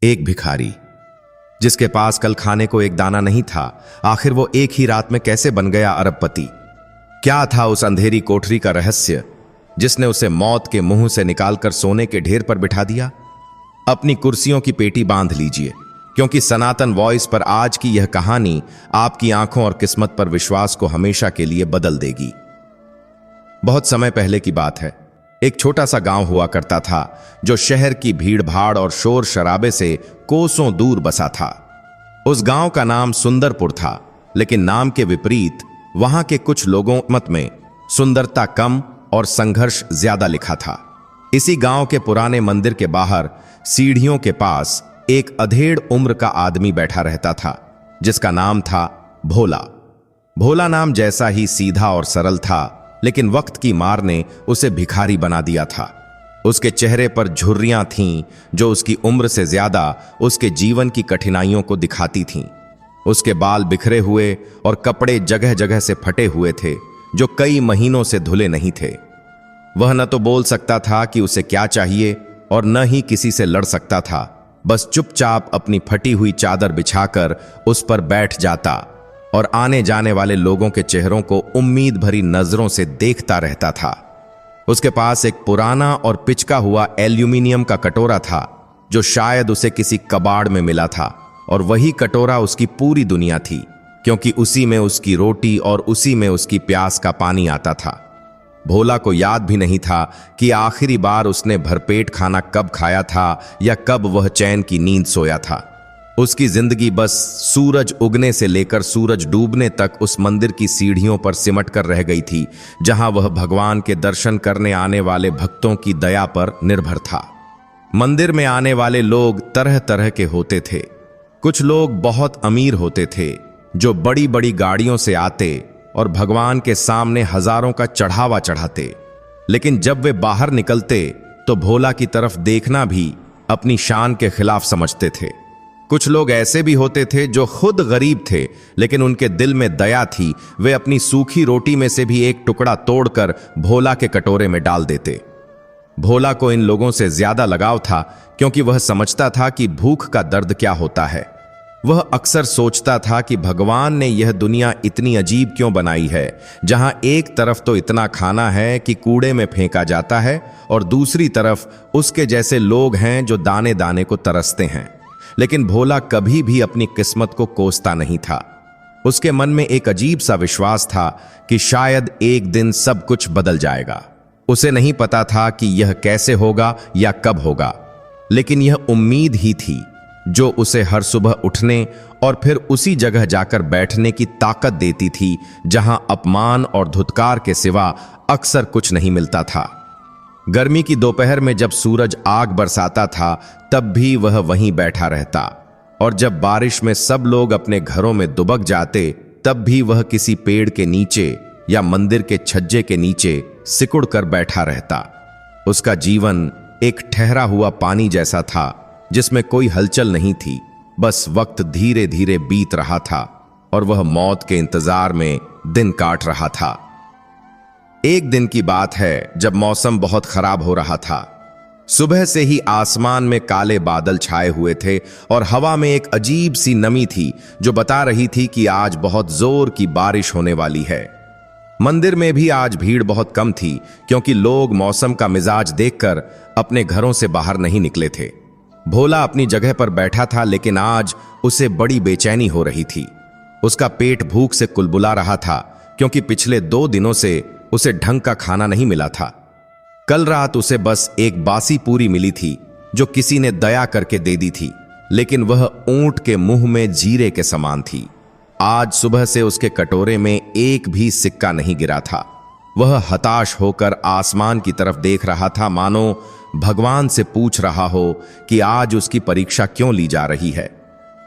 एक भिखारी जिसके पास कल खाने को एक दाना नहीं था, आखिर वो एक ही रात में कैसे बन गया अरबपति? क्या था उस अंधेरी कोठरी का रहस्य जिसने उसे मौत के मुंह से निकालकर सोने के ढेर पर बिठा दिया? अपनी कुर्सियों की पेटी बांध लीजिए, क्योंकि सनातन वॉइस पर आज की यह कहानी आपकी आंखों और किस्मत पर विश्वास को हमेशा के लिए बदल देगी। बहुत समय पहले की बात है। एक छोटा सा गांव हुआ करता था जो शहर की भीड़ भाड़ और शोर शराबे से कोसों दूर बसा था। उस गांव का नाम सुंदरपुर था, लेकिन नाम के विपरीत वहां के कुछ लोगों मत में सुंदरता कम और संघर्ष ज्यादा लिखा था। इसी गांव के पुराने मंदिर के बाहर सीढ़ियों के पास एक अधेड़ उम्र का आदमी बैठा रहता था, जिसका नाम था भोला। भोला नाम जैसा ही सीधा और सरल था, लेकिन वक्त की मार ने उसे भिखारी बना दिया था। उसके चेहरे पर झुर्रियां थीं जो उसकी उम्र से ज्यादा उसके जीवन की कठिनाइयों को दिखाती थीं। उसके बाल बिखरे हुए और कपड़े जगह जगह से फटे हुए थे, जो कई महीनों से धुले नहीं थे। वह न तो बोल सकता था कि उसे क्या चाहिए और न ही किसी से लड़ सकता था। बस चुपचाप अपनी फटी हुई चादर बिछाकर उस पर बैठ जाता और आने जाने वाले लोगों के चेहरों को उम्मीद भरी नजरों से देखता रहता था। उसके पास एक पुराना और पिचका हुआ एल्यूमिनियम का कटोरा था, जो शायद उसे किसी कबाड़ में मिला था, और वही कटोरा उसकी पूरी दुनिया थी, क्योंकि उसी में उसकी रोटी और उसी में उसकी प्यास का पानी आता था। भोला को याद भी नहीं था कि आखिरी बार उसने भरपेट खाना कब खाया था या कब वह चैन की नींद सोया था। उसकी जिंदगी बस सूरज उगने से लेकर सूरज डूबने तक उस मंदिर की सीढ़ियों पर सिमट कर रह गई थी, जहां वह भगवान के दर्शन करने आने वाले भक्तों की दया पर निर्भर था। मंदिर में आने वाले लोग तरह तरह के होते थे। कुछ लोग बहुत अमीर होते थे, जो बड़ी बड़ी गाड़ियों से आते और भगवान के सामने हजारों का चढ़ावा चढ़ाते, लेकिन जब वे बाहर निकलते तो भोला की तरफ देखना भी अपनी शान के खिलाफ समझते थे। कुछ लोग ऐसे भी होते थे जो खुद गरीब थे, लेकिन उनके दिल में दया थी। वे अपनी सूखी रोटी में से भी एक टुकड़ा तोड़कर भोला के कटोरे में डाल देते। भोला को इन लोगों से ज्यादा लगाव था, क्योंकि वह समझता था कि भूख का दर्द क्या होता है। वह अक्सर सोचता था कि भगवान ने यह दुनिया इतनी अजीब क्यों बनाई है, जहां एक तरफ तो इतना खाना है कि कूड़े में फेंका जाता है, और दूसरी तरफ उसके जैसे लोग हैं जो दाने दाने को तरसते हैं। लेकिन भोला कभी भी अपनी किस्मत को कोसता नहीं था। उसके मन में एक अजीब सा विश्वास था कि शायद एक दिन सब कुछ बदल जाएगा। उसे नहीं पता था कि यह कैसे होगा या कब होगा, लेकिन यह उम्मीद ही थी जो उसे हर सुबह उठने और फिर उसी जगह जाकर बैठने की ताकत देती थी, जहां अपमान और धुतकार के सिवा अक्सर कुछ नहीं मिलता था। गर्मी की दोपहर में जब सूरज आग बरसाता था, तब भी वह वहीं बैठा रहता, और जब बारिश में सब लोग अपने घरों में दुबक जाते, तब भी वह किसी पेड़ के नीचे या मंदिर के छज्जे के नीचे सिकुड़ कर बैठा रहता। उसका जीवन एक ठहरा हुआ पानी जैसा था, जिसमें कोई हलचल नहीं थी। बस वक्त धीरे धीरे बीत रहा था और वह मौत के इंतजार में दिन काट रहा था। एक दिन की बात है, जब मौसम बहुत खराब हो रहा था। सुबह से ही आसमान में काले बादल छाए हुए थे और हवा में एक अजीब सी नमी थी, जो बता रही थी कि आज बहुत जोर की बारिश होने वाली है। मंदिर में भी आज भीड़ बहुत कम थी, क्योंकि लोग मौसम का मिजाज देखकर अपने घरों से बाहर नहीं निकले थे। भोला अपनी जगह पर बैठा था, लेकिन आज उसे बड़ी बेचैनी हो रही थी। उसका पेट भूख से कुलबुला रहा था, क्योंकि पिछले 2 दिनों से उसे ढंग का खाना नहीं मिला था। कल रात उसे बस एक बासी पूरी मिली थी, जो किसी ने दया करके दे दी थी, लेकिन वह ऊंट के मुंह में जीरे के समान थी। आज सुबह से उसके कटोरे में एक भी सिक्का नहीं गिरा था। वह हताश होकर आसमान की तरफ देख रहा था, मानो भगवान से पूछ रहा हो कि आज उसकी परीक्षा क्यों ली जा रही है।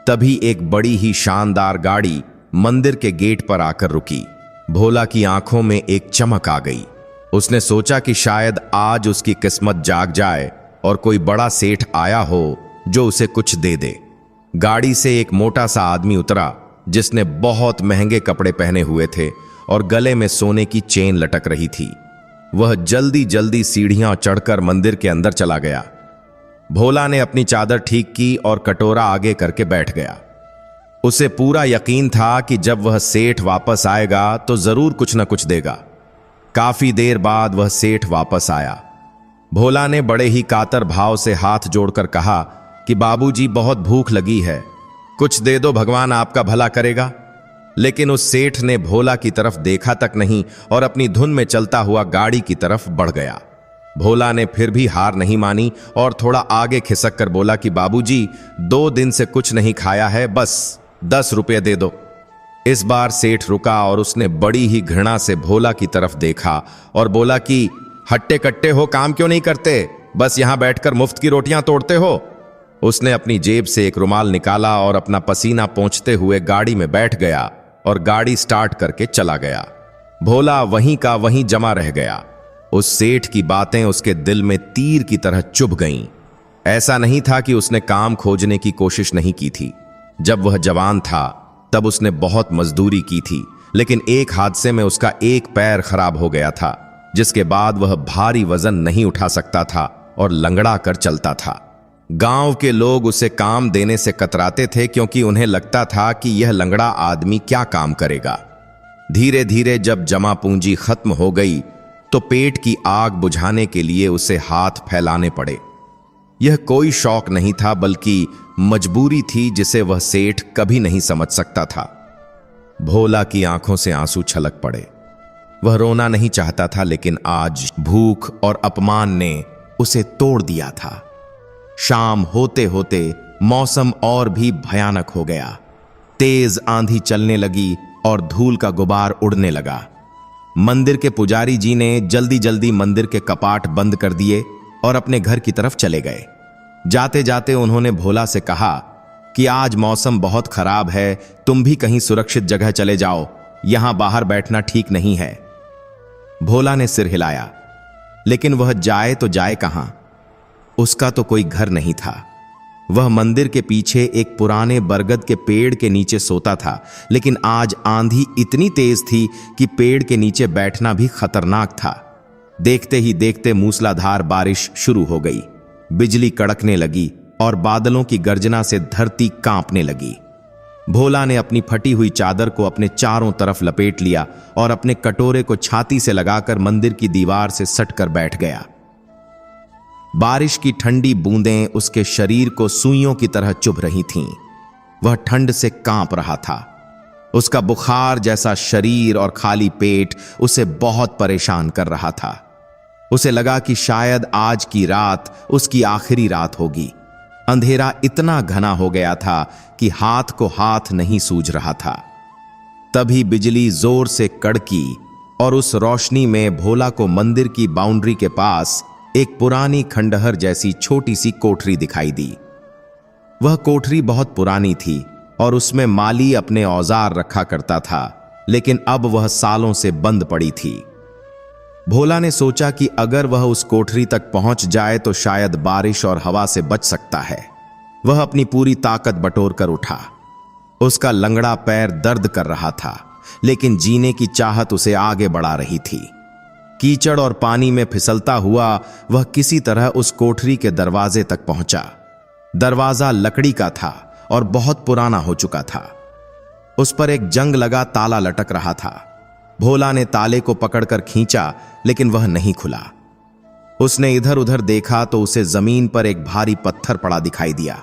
तभी एक बड़ी ही शानदार गाड़ी मंदिर के गेट पर आकर रुकी। भोला की आंखों में एक चमक आ गई। उसने सोचा कि शायद आज उसकी किस्मत जाग जाए और कोई बड़ा सेठ आया हो जो उसे कुछ दे दे। गाड़ी से एक मोटा सा आदमी उतरा, जिसने बहुत महंगे कपड़े पहने हुए थे और गले में सोने की चेन लटक रही थी। वह जल्दी जल्दी सीढ़ियां चढ़कर मंदिर के अंदर चला गया। भोला ने अपनी चादर ठीक की और कटोरा आगे करके बैठ गया। उसे पूरा यकीन था कि जब वह सेठ वापस आएगा तो जरूर कुछ न कुछ देगा। काफी देर बाद वह सेठ वापस आया। भोला ने बड़े ही कातर भाव से हाथ जोड़कर कहा कि बाबूजी, बहुत भूख लगी है, कुछ दे दो, भगवान आपका भला करेगा। लेकिन उस सेठ ने भोला की तरफ देखा तक नहीं और अपनी धुन में चलता हुआ गाड़ी की तरफ बढ़ गया। भोला ने फिर भी हार नहीं मानी और थोड़ा आगे खिसक कर बोला कि बाबूजी, 2 दिन से कुछ नहीं खाया है, बस 10 रुपये दे दो। इस बार सेठ रुका और उसने बड़ी ही घृणा से भोला की तरफ देखा और बोला कि हट्टे कट्टे हो, काम क्यों नहीं करते, बस यहां बैठकर मुफ्त की रोटियां तोड़ते हो। उसने अपनी जेब से एक रुमाल निकाला और अपना पसीना पोंछते हुए गाड़ी में बैठ गया और गाड़ी स्टार्ट करके चला गया। भोला वहीं का वहीं जमा रह गया। उस सेठ की बातें उसके दिल में तीर की तरह चुभ गईं। ऐसा नहीं था कि उसने काम खोजने की कोशिश नहीं की थी। जब वह जवान था तब उसने बहुत मजदूरी की थी, लेकिन एक हादसे में उसका एक पैर खराब हो गया था, जिसके बाद वह भारी वजन नहीं उठा सकता था और लंगड़ा कर चलता था। गांव के लोग उसे काम देने से कतराते थे क्योंकि उन्हें लगता था कि यह लंगड़ा आदमी क्या काम करेगा। धीरे धीरे जब जमा पूंजी खत्म हो गई तो पेट की आग बुझाने के लिए उसे हाथ फैलाने पड़े। यह कोई शौक नहीं था बल्कि मजबूरी थी जिसे वह सेठ कभी नहीं समझ सकता था। भोला की आंखों से आंसू छलक पड़े। वह रोना नहीं चाहता था, लेकिन आज भूख और अपमान ने उसे तोड़ दिया था। शाम होते होते मौसम और भी भयानक हो गया। तेज आंधी चलने लगी और धूल का गुबार उड़ने लगा। मंदिर के पुजारी जी ने जल्दी जल्दी मंदिर के कपाट बंद कर दिए और अपने घर की तरफ चले गए। जाते जाते उन्होंने भोला से कहा कि आज मौसम बहुत खराब है, तुम भी कहीं सुरक्षित जगह चले जाओ, यहां बाहर बैठना ठीक नहीं है। भोला ने सिर हिलाया, लेकिन वह जाए तो जाए कहां? उसका तो कोई घर नहीं था। वह मंदिर के पीछे एक पुराने बरगद के पेड़ के नीचे सोता था, लेकिन आज आंधी इतनी तेज थी कि पेड़ के नीचे बैठना भी खतरनाक था। देखते ही देखते मूसलाधार बारिश शुरू हो गई। बिजली कड़कने लगी और बादलों की गर्जना से धरती कांपने लगी। भोला ने अपनी फटी हुई चादर को अपने चारों तरफ लपेट लिया और अपने कटोरे को छाती से लगाकर मंदिर की दीवार से सटकर बैठ गया। बारिश की ठंडी बूंदें उसके शरीर को सुइयों की तरह चुभ रही थीं। वह ठंड से कांप रहा था। उसका बुखार जैसा शरीर और खाली पेट उसे बहुत परेशान कर रहा था। उसे लगा कि शायद आज की रात उसकी आखिरी रात होगी। अंधेरा इतना घना हो गया था कि हाथ को हाथ नहीं सूझ रहा था। तभी बिजली जोर से कड़की और उस रोशनी में भोला को मंदिर की बाउंड्री के पास एक पुरानी खंडहर जैसी छोटी सी कोठरी दिखाई दी। वह कोठरी बहुत पुरानी थी और उसमें माली अपने औजार रखा करता था, लेकिन अब वह सालों से बंद पड़ी थी। भोला ने सोचा कि अगर वह उस कोठरी तक पहुंच जाए तो शायद बारिश और हवा से बच सकता है। वह अपनी पूरी ताकत बटोर कर उठा। उसका लंगड़ा पैर दर्द कर रहा था, लेकिन जीने की चाहत उसे आगे बढ़ा रही थी। कीचड़ और पानी में फिसलता हुआ वह किसी तरह उस कोठरी के दरवाजे तक पहुंचा। दरवाजा लकड़ी का था और बहुत पुराना हो चुका था। उस पर एक जंग लगा ताला लटक रहा था। भोला ने ताले को पकड़कर खींचा, लेकिन वह नहीं खुला। उसने इधर उधर देखा तो उसे जमीन पर एक भारी पत्थर पड़ा दिखाई दिया।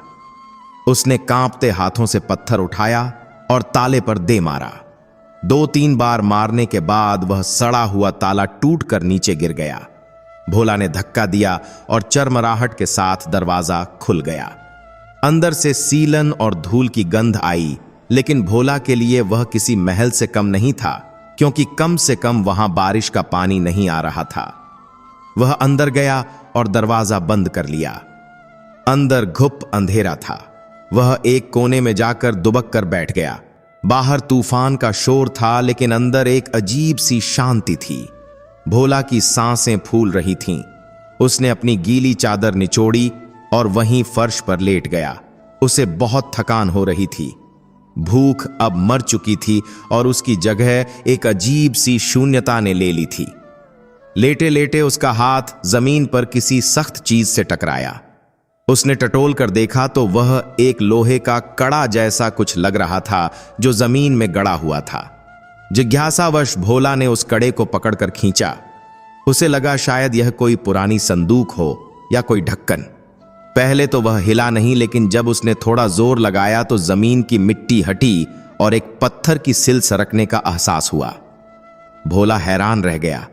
उसने कांपते हाथों से पत्थर उठाया और ताले पर दे मारा। 2-3 बार मारने के बाद वह सड़ा हुआ ताला टूटकर नीचे गिर गया। भोला ने धक्का दिया और चरमराहट के साथ दरवाजा खुल गया। अंदर से सीलन और धूल की गंध आई, लेकिन भोला के लिए वह किसी महल से कम नहीं था, क्योंकि कम से कम वहां बारिश का पानी नहीं आ रहा था। वह अंदर गया और दरवाजा बंद कर लिया। अंदर घुप अंधेरा था। वह एक कोने में जाकर दुबक कर बैठ गया। बाहर तूफान का शोर था, लेकिन अंदर एक अजीब सी शांति थी। भोला की सांसें फूल रही थीं। उसने अपनी गीली चादर निचोड़ी और वहीं फर्श पर लेट गया। उसे बहुत थकान हो रही थी। भूख अब मर चुकी थी और उसकी जगह एक अजीब सी शून्यता ने ले ली थी। लेटे लेटे उसका हाथ जमीन पर किसी सख्त चीज से टकराया। उसने टटोल कर देखा तो वह एक लोहे का कड़ा जैसा कुछ लग रहा था जो जमीन में गड़ा हुआ था। जिज्ञासावश भोला ने उस कड़े को पकड़कर खींचा। उसे लगा शायद यह कोई पुरानी संदूक हो या कोई ढक्कन। पहले तो वह हिला नहीं, लेकिन जब उसने थोड़ा जोर लगाया तो जमीन की मिट्टी हटी और एक पत्थर की सिल सरकने का एहसास हुआ। भोला हैरान रह गया।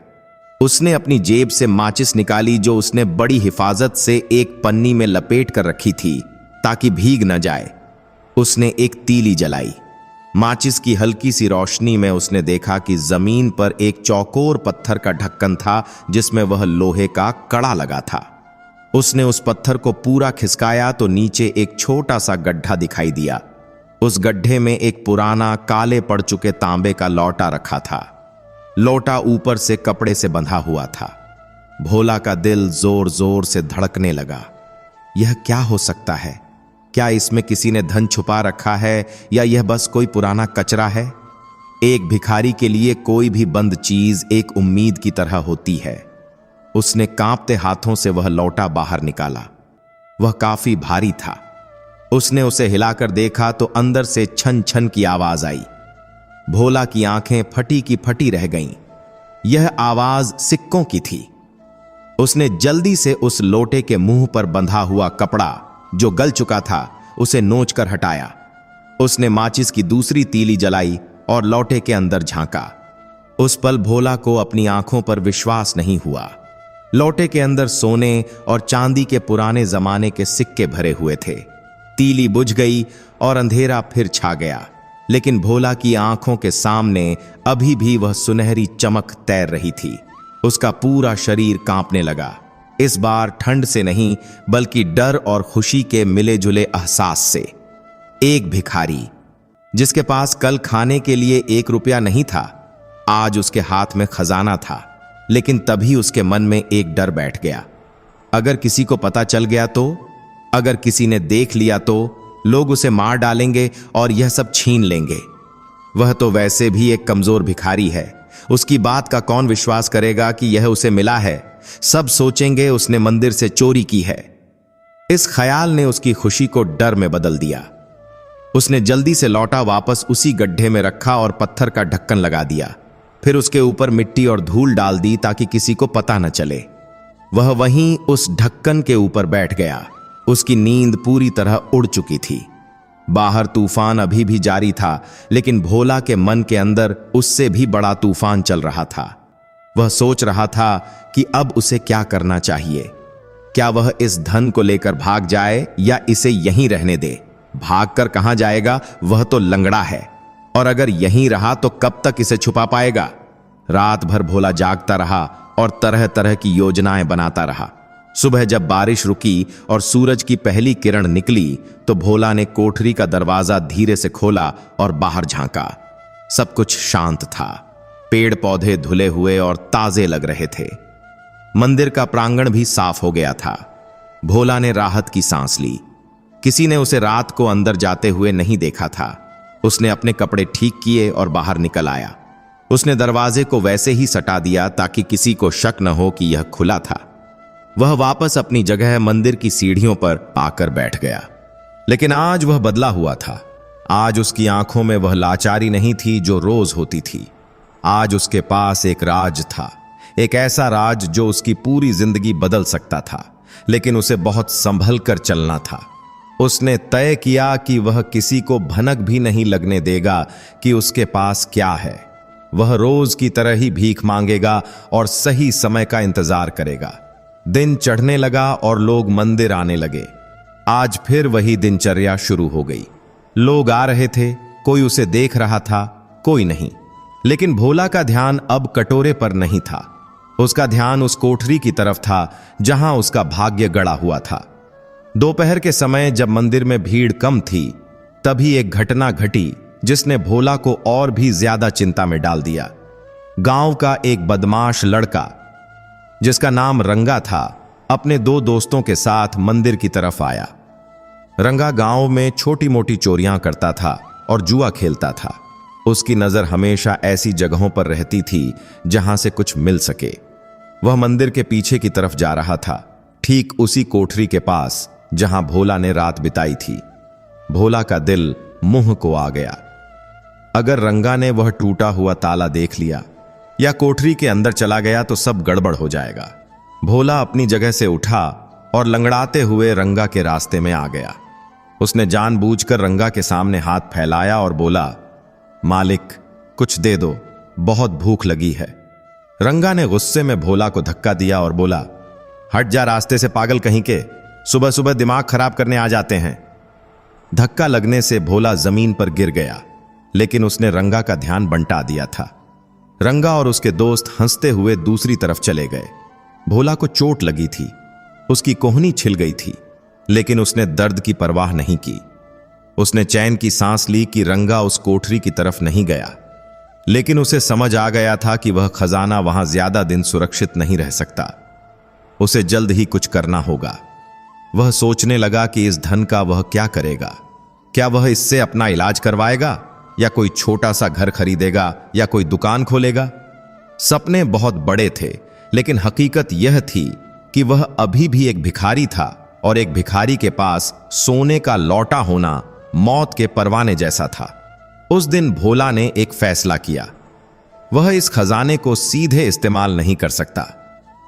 उसने अपनी जेब से माचिस निकाली जो उसने बड़ी हिफाजत से एक पन्नी में लपेट कर रखी थी ताकि भीग न जाए। उसने एक तीली जलाई। माचिस की हल्की सी रोशनी में उसने देखा कि जमीन पर एक चौकोर पत्थर का ढक्कन था जिसमें वह लोहे का कड़ा लगा था। उसने उस पत्थर को पूरा खिसकाया तो नीचे एक छोटा सा गड्ढा दिखाई दिया। उस गड्ढे में एक पुराना काले पड़ चुके तांबे का लौटा रखा था। लौटा ऊपर से कपड़े से बंधा हुआ था। भोला का दिल जोर जोर से धड़कने लगा। यह क्या हो सकता है? क्या इसमें किसी ने धन छुपा रखा है या यह बस कोई पुराना कचरा है? एक भिखारी के लिए कोई भी बंद चीज एक उम्मीद की तरह होती है। उसने कांपते हाथों से वह लौटा बाहर निकाला। वह काफी भारी था। उसने उसे हिलाकर देखा तो अंदर से छन छन की आवाज आई। भोला की आंखें फटी की फटी रह गईं। यह आवाज सिक्कों की थी। उसने जल्दी से उस लोटे के मुंह पर बंधा हुआ कपड़ा जो गल चुका था उसे नोच कर हटाया। उसने माचिस की दूसरी तीली जलाई और लौटे के अंदर झांका। उस पल भोला को अपनी आंखों पर विश्वास नहीं हुआ। लौटे के अंदर सोने और चांदी के पुराने जमाने के सिक्के भरे हुए थे। तीली बुझ गई और अंधेरा फिर छा गया, लेकिन भोला की आंखों के सामने अभी भी वह सुनहरी चमक तैर रही थी। उसका पूरा शरीर कांपने लगा, इस बार ठंड से नहीं बल्कि डर और खुशी के मिले जुले एहसास से। एक भिखारी जिसके पास कल खाने के लिए 1 रुपया नहीं था, आज उसके हाथ में खजाना था। लेकिन तभी उसके मन में एक डर बैठ गया। अगर किसी को पता चल गया तो, अगर किसी ने देख लिया तो लोग उसे मार डालेंगे और यह सब छीन लेंगे। वह तो वैसे भी एक कमजोर भिखारी है। उसकी बात का कौन विश्वास करेगा कि यह उसे मिला है? सब सोचेंगे उसने मंदिर से चोरी की है। इस ख्याल ने उसकी खुशी को डर में बदल दिया। उसने जल्दी से लौटा वापस उसी गड्ढे में रखा और पत्थर का ढक्कन लगा दिया। फिर उसके ऊपर मिट्टी और धूल डाल दी ताकि किसी को पता न चले। वह वहीं उस ढक्कन के ऊपर बैठ गया। उसकी नींद पूरी तरह उड़ चुकी थी। बाहर तूफान अभी भी जारी था, लेकिन भोला के मन के अंदर उससे भी बड़ा तूफान चल रहा था। वह सोच रहा था कि अब उसे क्या करना चाहिए। क्या वह इस धन को लेकर भाग जाए या इसे यहीं रहने दे? भागकर कहां जाएगा? वह तो लंगड़ा है, और अगर यहीं रहा तो कब तक इसे छुपा पाएगा? रात भर भोला जागता रहा और तरह तरह की योजनाएं बनाता रहा। सुबह जब बारिश रुकी और सूरज की पहली किरण निकली तो भोला ने कोठरी का दरवाजा धीरे से खोला और बाहर झांका। सब कुछ शांत था। पेड़ पौधे धुले हुए और ताजे लग रहे थे। मंदिर का प्रांगण भी साफ हो गया था। भोला ने राहत की सांस ली। किसी ने उसे रात को अंदर जाते हुए नहीं देखा था। उसने अपने कपड़े ठीक किए और बाहर निकल आया। उसने दरवाजे को वैसे ही सटा दिया ताकि किसी को शक न हो कि यह खुला था। वह वापस अपनी जगह मंदिर की सीढ़ियों पर आकर बैठ गया। लेकिन आज वह बदला हुआ था। आज उसकी आंखों में वह लाचारी नहीं थी जो रोज होती थी। आज उसके पास एक राज था, एक ऐसा राज जो उसकी पूरी जिंदगी बदल सकता था, लेकिन उसे बहुत संभल कर चलना था। उसने तय किया कि वह किसी को भनक भी नहीं लगने देगा कि उसके पास क्या है। वह रोज की तरह ही भीख मांगेगा और सही समय का इंतजार करेगा। दिन चढ़ने लगा और लोग मंदिर आने लगे। आज फिर वही दिनचर्या शुरू हो गई। लोग आ रहे थे, कोई उसे देख रहा था, कोई नहीं। लेकिन भोला का ध्यान अब कटोरे पर नहीं था। उसका ध्यान उस कोठरी की तरफ था जहां उसका भाग्य गड़ा हुआ था। दोपहर के समय जब मंदिर में भीड़ कम थी, तभी एक घटना घटी जिसने भोला को और भी ज्यादा चिंता में डाल दिया। गांव का एक बदमाश लड़का जिसका नाम रंगा था, अपने 2 दोस्तों के साथ मंदिर की तरफ आया। रंगा गांव में छोटी मोटी चोरियां करता था और जुआ खेलता था। उसकी नजर हमेशा ऐसी जगहों पर रहती थी जहां से कुछ मिल सके। वह मंदिर के पीछे की तरफ जा रहा था। ठीक उसी कोठरी के पास जहां भोला ने रात बिताई थी। भोला का दिल मुंह को आ गया। अगर रंगा ने वह टूटा हुआ ताला देख लिया या कोठरी के अंदर चला गया तो सब गड़बड़ हो जाएगा। भोला अपनी जगह से उठा और लंगड़ाते हुए रंगा के रास्ते में आ गया। उसने जानबूझकर रंगा के सामने हाथ फैलाया और बोला, मालिक कुछ दे दो, बहुत भूख लगी है। रंगा ने गुस्से में भोला को धक्का दिया और बोला, हट जा रास्ते से पागल कहीं के, सुबह सुबह दिमाग खराब करने आ जाते हैं। धक्का लगने से भोला जमीन पर गिर गया, लेकिन उसने रंगा का ध्यान बंटा दिया था। रंगा और उसके दोस्त हंसते हुए दूसरी तरफ चले गए। भोला को चोट लगी थी, उसकी कोहनी छिल गई थी, लेकिन उसने दर्द की परवाह नहीं की। उसने चैन की सांस ली कि रंगा उस कोठरी की तरफ नहीं गया, लेकिन उसे समझ आ गया था कि वह खजाना वहां ज्यादा दिन सुरक्षित नहीं रह सकता। उसे जल्द ही कुछ करना होगा। वह सोचने लगा कि इस धन का वह क्या करेगा। क्या वह इससे अपना इलाज करवाएगा या कोई छोटा सा घर खरीदेगा या कोई दुकान खोलेगा? सपने बहुत बड़े थे, लेकिन हकीकत यह थी कि वह अभी भी एक भिखारी था और एक भिखारी के पास सोने का लौटा होना मौत के परवाने जैसा था। उस दिन भोला ने एक फैसला किया। वह इस खजाने को सीधे इस्तेमाल नहीं कर सकता।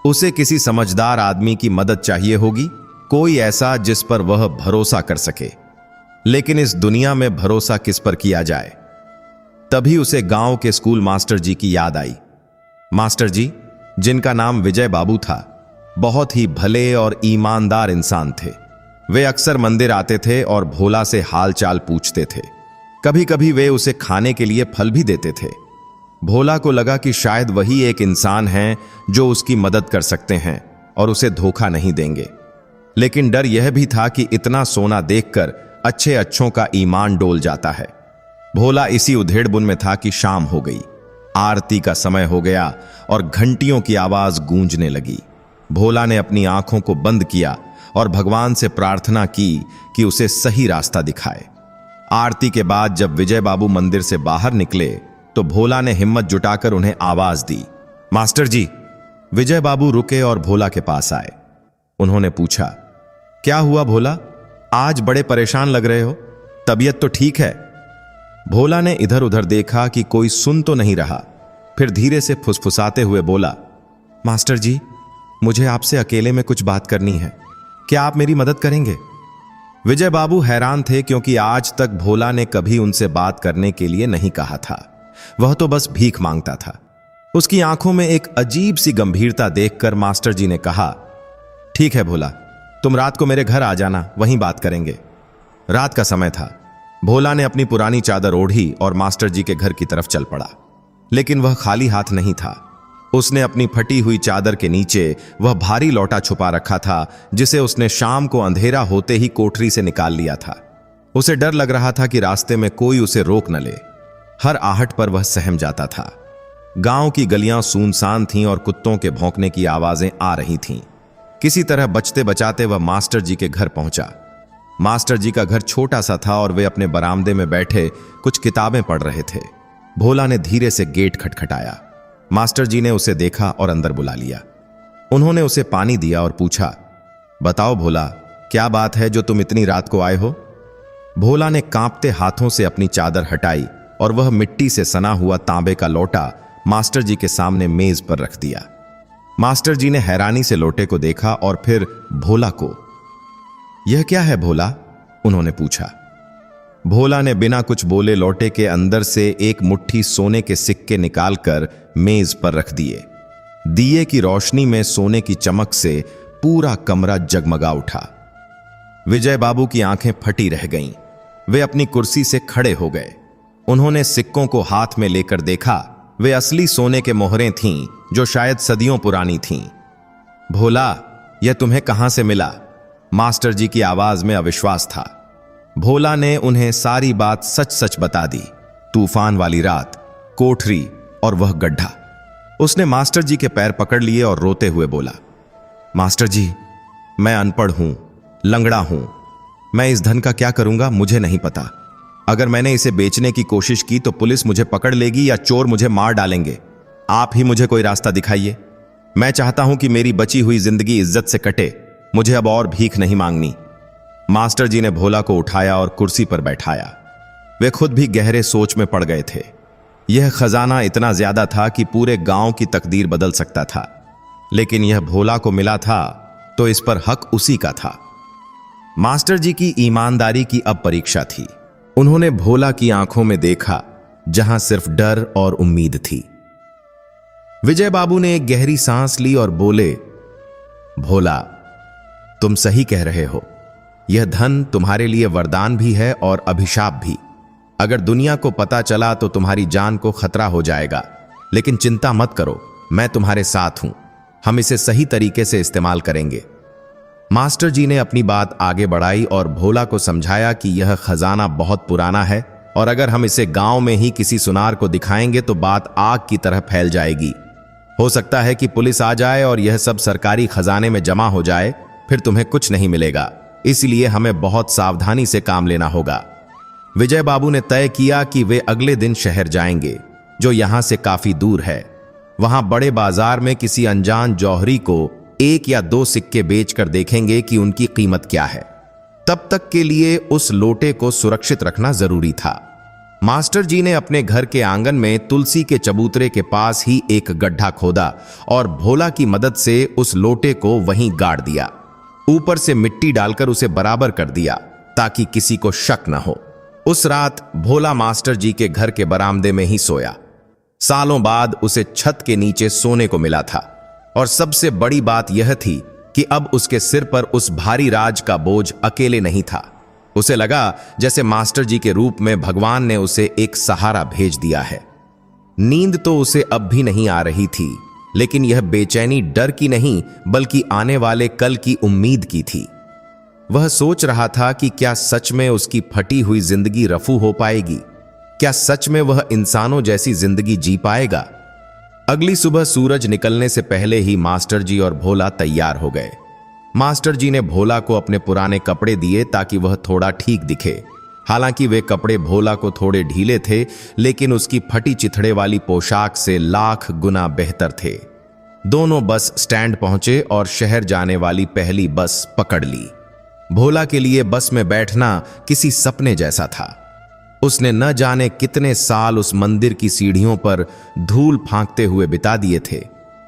उसे किसी समझदार आदमी की मदद चाहिए होगी, कोई ऐसा जिस पर वह भरोसा कर सके। लेकिन इस दुनिया में भरोसा किस पर किया जाए? तभी उसे गांव के स्कूल मास्टर जी की याद आई। मास्टर जी, जिनका नाम विजय बाबू था, बहुत ही भले और ईमानदार इंसान थे। वे अक्सर मंदिर आते थे और भोला से हाल चाल पूछते थे। कभी कभी वे उसे खाने के लिए फल भी देते थे। भोला को लगा कि शायद वही एक इंसान है जो उसकी मदद कर सकते हैं और उसे धोखा नहीं देंगे। लेकिन डर यह भी था कि इतना सोना देखकर अच्छे अच्छों का ईमान डोल जाता है। भोला इसी उधेड़बुन में था कि शाम हो गई। आरती का समय हो गया और घंटियों की आवाज गूंजने लगी। भोला ने अपनी आंखों को बंद किया और भगवान से प्रार्थना की कि उसे सही रास्ता दिखाए। आरती के बाद जब विजय बाबू मंदिर से बाहर निकले तो भोला ने हिम्मत जुटाकर उन्हें आवाज दी, मास्टर जी। विजय बाबू रुके और भोला के पास आए। उन्होंने पूछा, क्या हुआ भोला, आज बड़े परेशान लग रहे हो, तबीयत तो ठीक है? भोला ने इधर उधर देखा कि कोई सुन तो नहीं रहा। फिर धीरे से फुसफुसाते हुए बोला, मास्टर जी, मुझे आपसे अकेले में कुछ बात करनी है, क्या आप मेरी मदद करेंगे? विजय बाबू हैरान थे, क्योंकि आज तक भोला ने कभी उनसे बात करने के लिए नहीं कहा था। वह तो बस भीख मांगता था। उसकी आंखों में एक अजीब सी गंभीरता देखकर मास्टर जी ने कहा, ठीक है भोला, तुम रात को मेरे घर आ जाना, वहीं बात करेंगे। रात का समय था। भोला ने अपनी पुरानी चादर ओढ़ी और मास्टर जी के घर की तरफ चल पड़ा। लेकिन वह खाली हाथ नहीं था। उसने अपनी फटी हुई चादर के नीचे वह भारी लौटा छुपा रखा था जिसे उसने शाम को अंधेरा होते ही कोठरी से निकाल लिया था। उसे डर लग रहा था कि रास्ते में कोई उसे रोक न ले। हर आहट पर वह सहम जाता था। गांव की गलियां सुनसान थीं और कुत्तों के भौंकने की आवाजें आ रही थीं। किसी तरह बचते बचाते वह मास्टर जी के घर पहुंचा। मास्टर जी का घर छोटा सा था और वे अपने बरामदे में बैठे कुछ किताबें पढ़ रहे थे। भोला ने धीरे से गेट खटखटाया। मास्टर जी ने उसे देखा और अंदर बुला लिया। उन्होंने उसे पानी दिया और पूछा, बताओ भोला, क्या बात है जो तुम इतनी रात को आए हो? भोला ने कांपते हाथों से अपनी चादर हटाई और वह मिट्टी से सना हुआ तांबे का लोटा मास्टर जी के सामने मेज पर रख दिया। मास्टर जी ने हैरानी से लोटे को देखा और फिर भोला को। यह क्या है भोला? उन्होंने पूछा। भोला ने बिना कुछ बोले लोटे के अंदर से एक मुट्ठी सोने के सिक्के निकालकर मेज पर रख दिए। दिए की रोशनी में सोने की चमक से पूरा कमरा जगमगा उठा। विजय बाबू की आंखें फटी रह गईं। वे अपनी कुर्सी से खड़े हो गए। उन्होंने सिक्कों को हाथ में लेकर देखा। वे असली सोने के मोहरें थीं जो शायद सदियों पुरानी थीं। भोला, यह तुम्हें कहां से मिला? मास्टर जी की आवाज में अविश्वास था। भोला ने उन्हें सारी बात सच सच बता दी। तूफान वाली रात, कोठरी और वह गड्ढा। उसने मास्टर जी के पैर पकड़ लिए और रोते हुए बोला, मास्टर जी, मैं अनपढ़ हूं, लंगड़ा हूं। मैं इस धन का क्या करूंगा मुझे नहीं पता। अगर मैंने इसे बेचने की कोशिश की तो पुलिस मुझे पकड़ लेगी या चोर मुझे मार डालेंगे। आप ही मुझे कोई रास्ता दिखाइए। मैं चाहता हूं कि मेरी बची हुई जिंदगी इज्जत से कटे। मुझे अब और भीख नहीं मांगनी। मास्टर जी ने भोला को उठाया और कुर्सी पर बैठाया। वे खुद भी गहरे सोच में पड़ गए थे। यह खजाना इतना ज्यादा था कि पूरे गांव की तकदीर बदल सकता था, लेकिन यह भोला को मिला था तो इस पर हक उसी का था। मास्टर जी की ईमानदारी की अब परीक्षा थी। उन्होंने भोला की आंखों में देखा जहां सिर्फ डर और उम्मीद थी। विजय बाबू ने एक गहरी सांस ली और बोले, भोला, तुम सही कह रहे हो। यह धन तुम्हारे लिए वरदान भी है और अभिशाप भी। अगर दुनिया को पता चला तो तुम्हारी जान को खतरा हो जाएगा, लेकिन चिंता मत करो, मैं तुम्हारे साथ हूं। हम इसे सही तरीके से इस्तेमाल करेंगे। मास्टर जी ने अपनी बात आगे बढ़ाई और भोला को समझाया कि यह खजाना बहुत पुराना है और अगर हम इसे गांव में ही किसी सुनार को दिखाएंगे तो बात आग की तरह फैल जाएगी। हो सकता है कि पुलिस आ जाए और यह सब सरकारी खजाने में जमा हो जाए, फिर तुम्हें कुछ नहीं मिलेगा। इसलिए हमें बहुत सावधानी से काम लेना होगा। विजय बाबू ने तय किया कि वे अगले दिन शहर जाएंगे, जो यहां से काफी दूर है। वहां बड़े बाजार में किसी अनजान जौहरी को 1 या 2 सिक्के बेचकर देखेंगे कि उनकी कीमत क्या है। तब तक के लिए उस लोटे को सुरक्षित रखना जरूरी था। मास्टर जी ने अपने घर के आंगन में तुलसी के चबूतरे के पास ही एक गड्ढा खोदा और भोला की मदद से उस लोटे को वहीं गाड़ दिया। ऊपर से मिट्टी डालकर उसे बराबर कर दिया ताकि किसी को शक न हो। उस रात भोला मास्टर जी के घर के बरामदे में ही सोया। सालों बाद उसे छत के नीचे सोने को मिला था और सबसे बड़ी बात यह थी कि अब उसके सिर पर उस भारी राज का बोझ अकेले नहीं था। उसे लगा जैसे मास्टर जी के रूप में भगवान ने उसे एक सहारा भेज दिया है। नींद तो उसे अब भी नहीं आ रही थी, लेकिन यह बेचैनी डर की नहीं बल्कि आने वाले कल की उम्मीद की थी। वह सोच रहा था कि क्या सच में उसकी फटी हुई जिंदगी रफू हो पाएगी? क्या सच में वह इंसानों जैसी जिंदगी जी पाएगा? अगली सुबह सूरज निकलने से पहले ही मास्टर जी और भोला तैयार हो गए। मास्टर जी ने भोला को अपने पुराने कपड़े दिए ताकि वह थोड़ा ठीक दिखे। हालांकि वे कपड़े भोला को थोड़े ढीले थे, लेकिन उसकी फटी चिथड़े वाली पोशाक से लाख गुना बेहतर थे। दोनों बस स्टैंड पहुंचे और शहर जाने वाली पहली बस पकड़ ली। भोला के लिए बस में बैठना किसी सपने जैसा था। उसने न जाने कितने साल उस मंदिर की सीढ़ियों पर धूल फांकते हुए बिता दिए थे।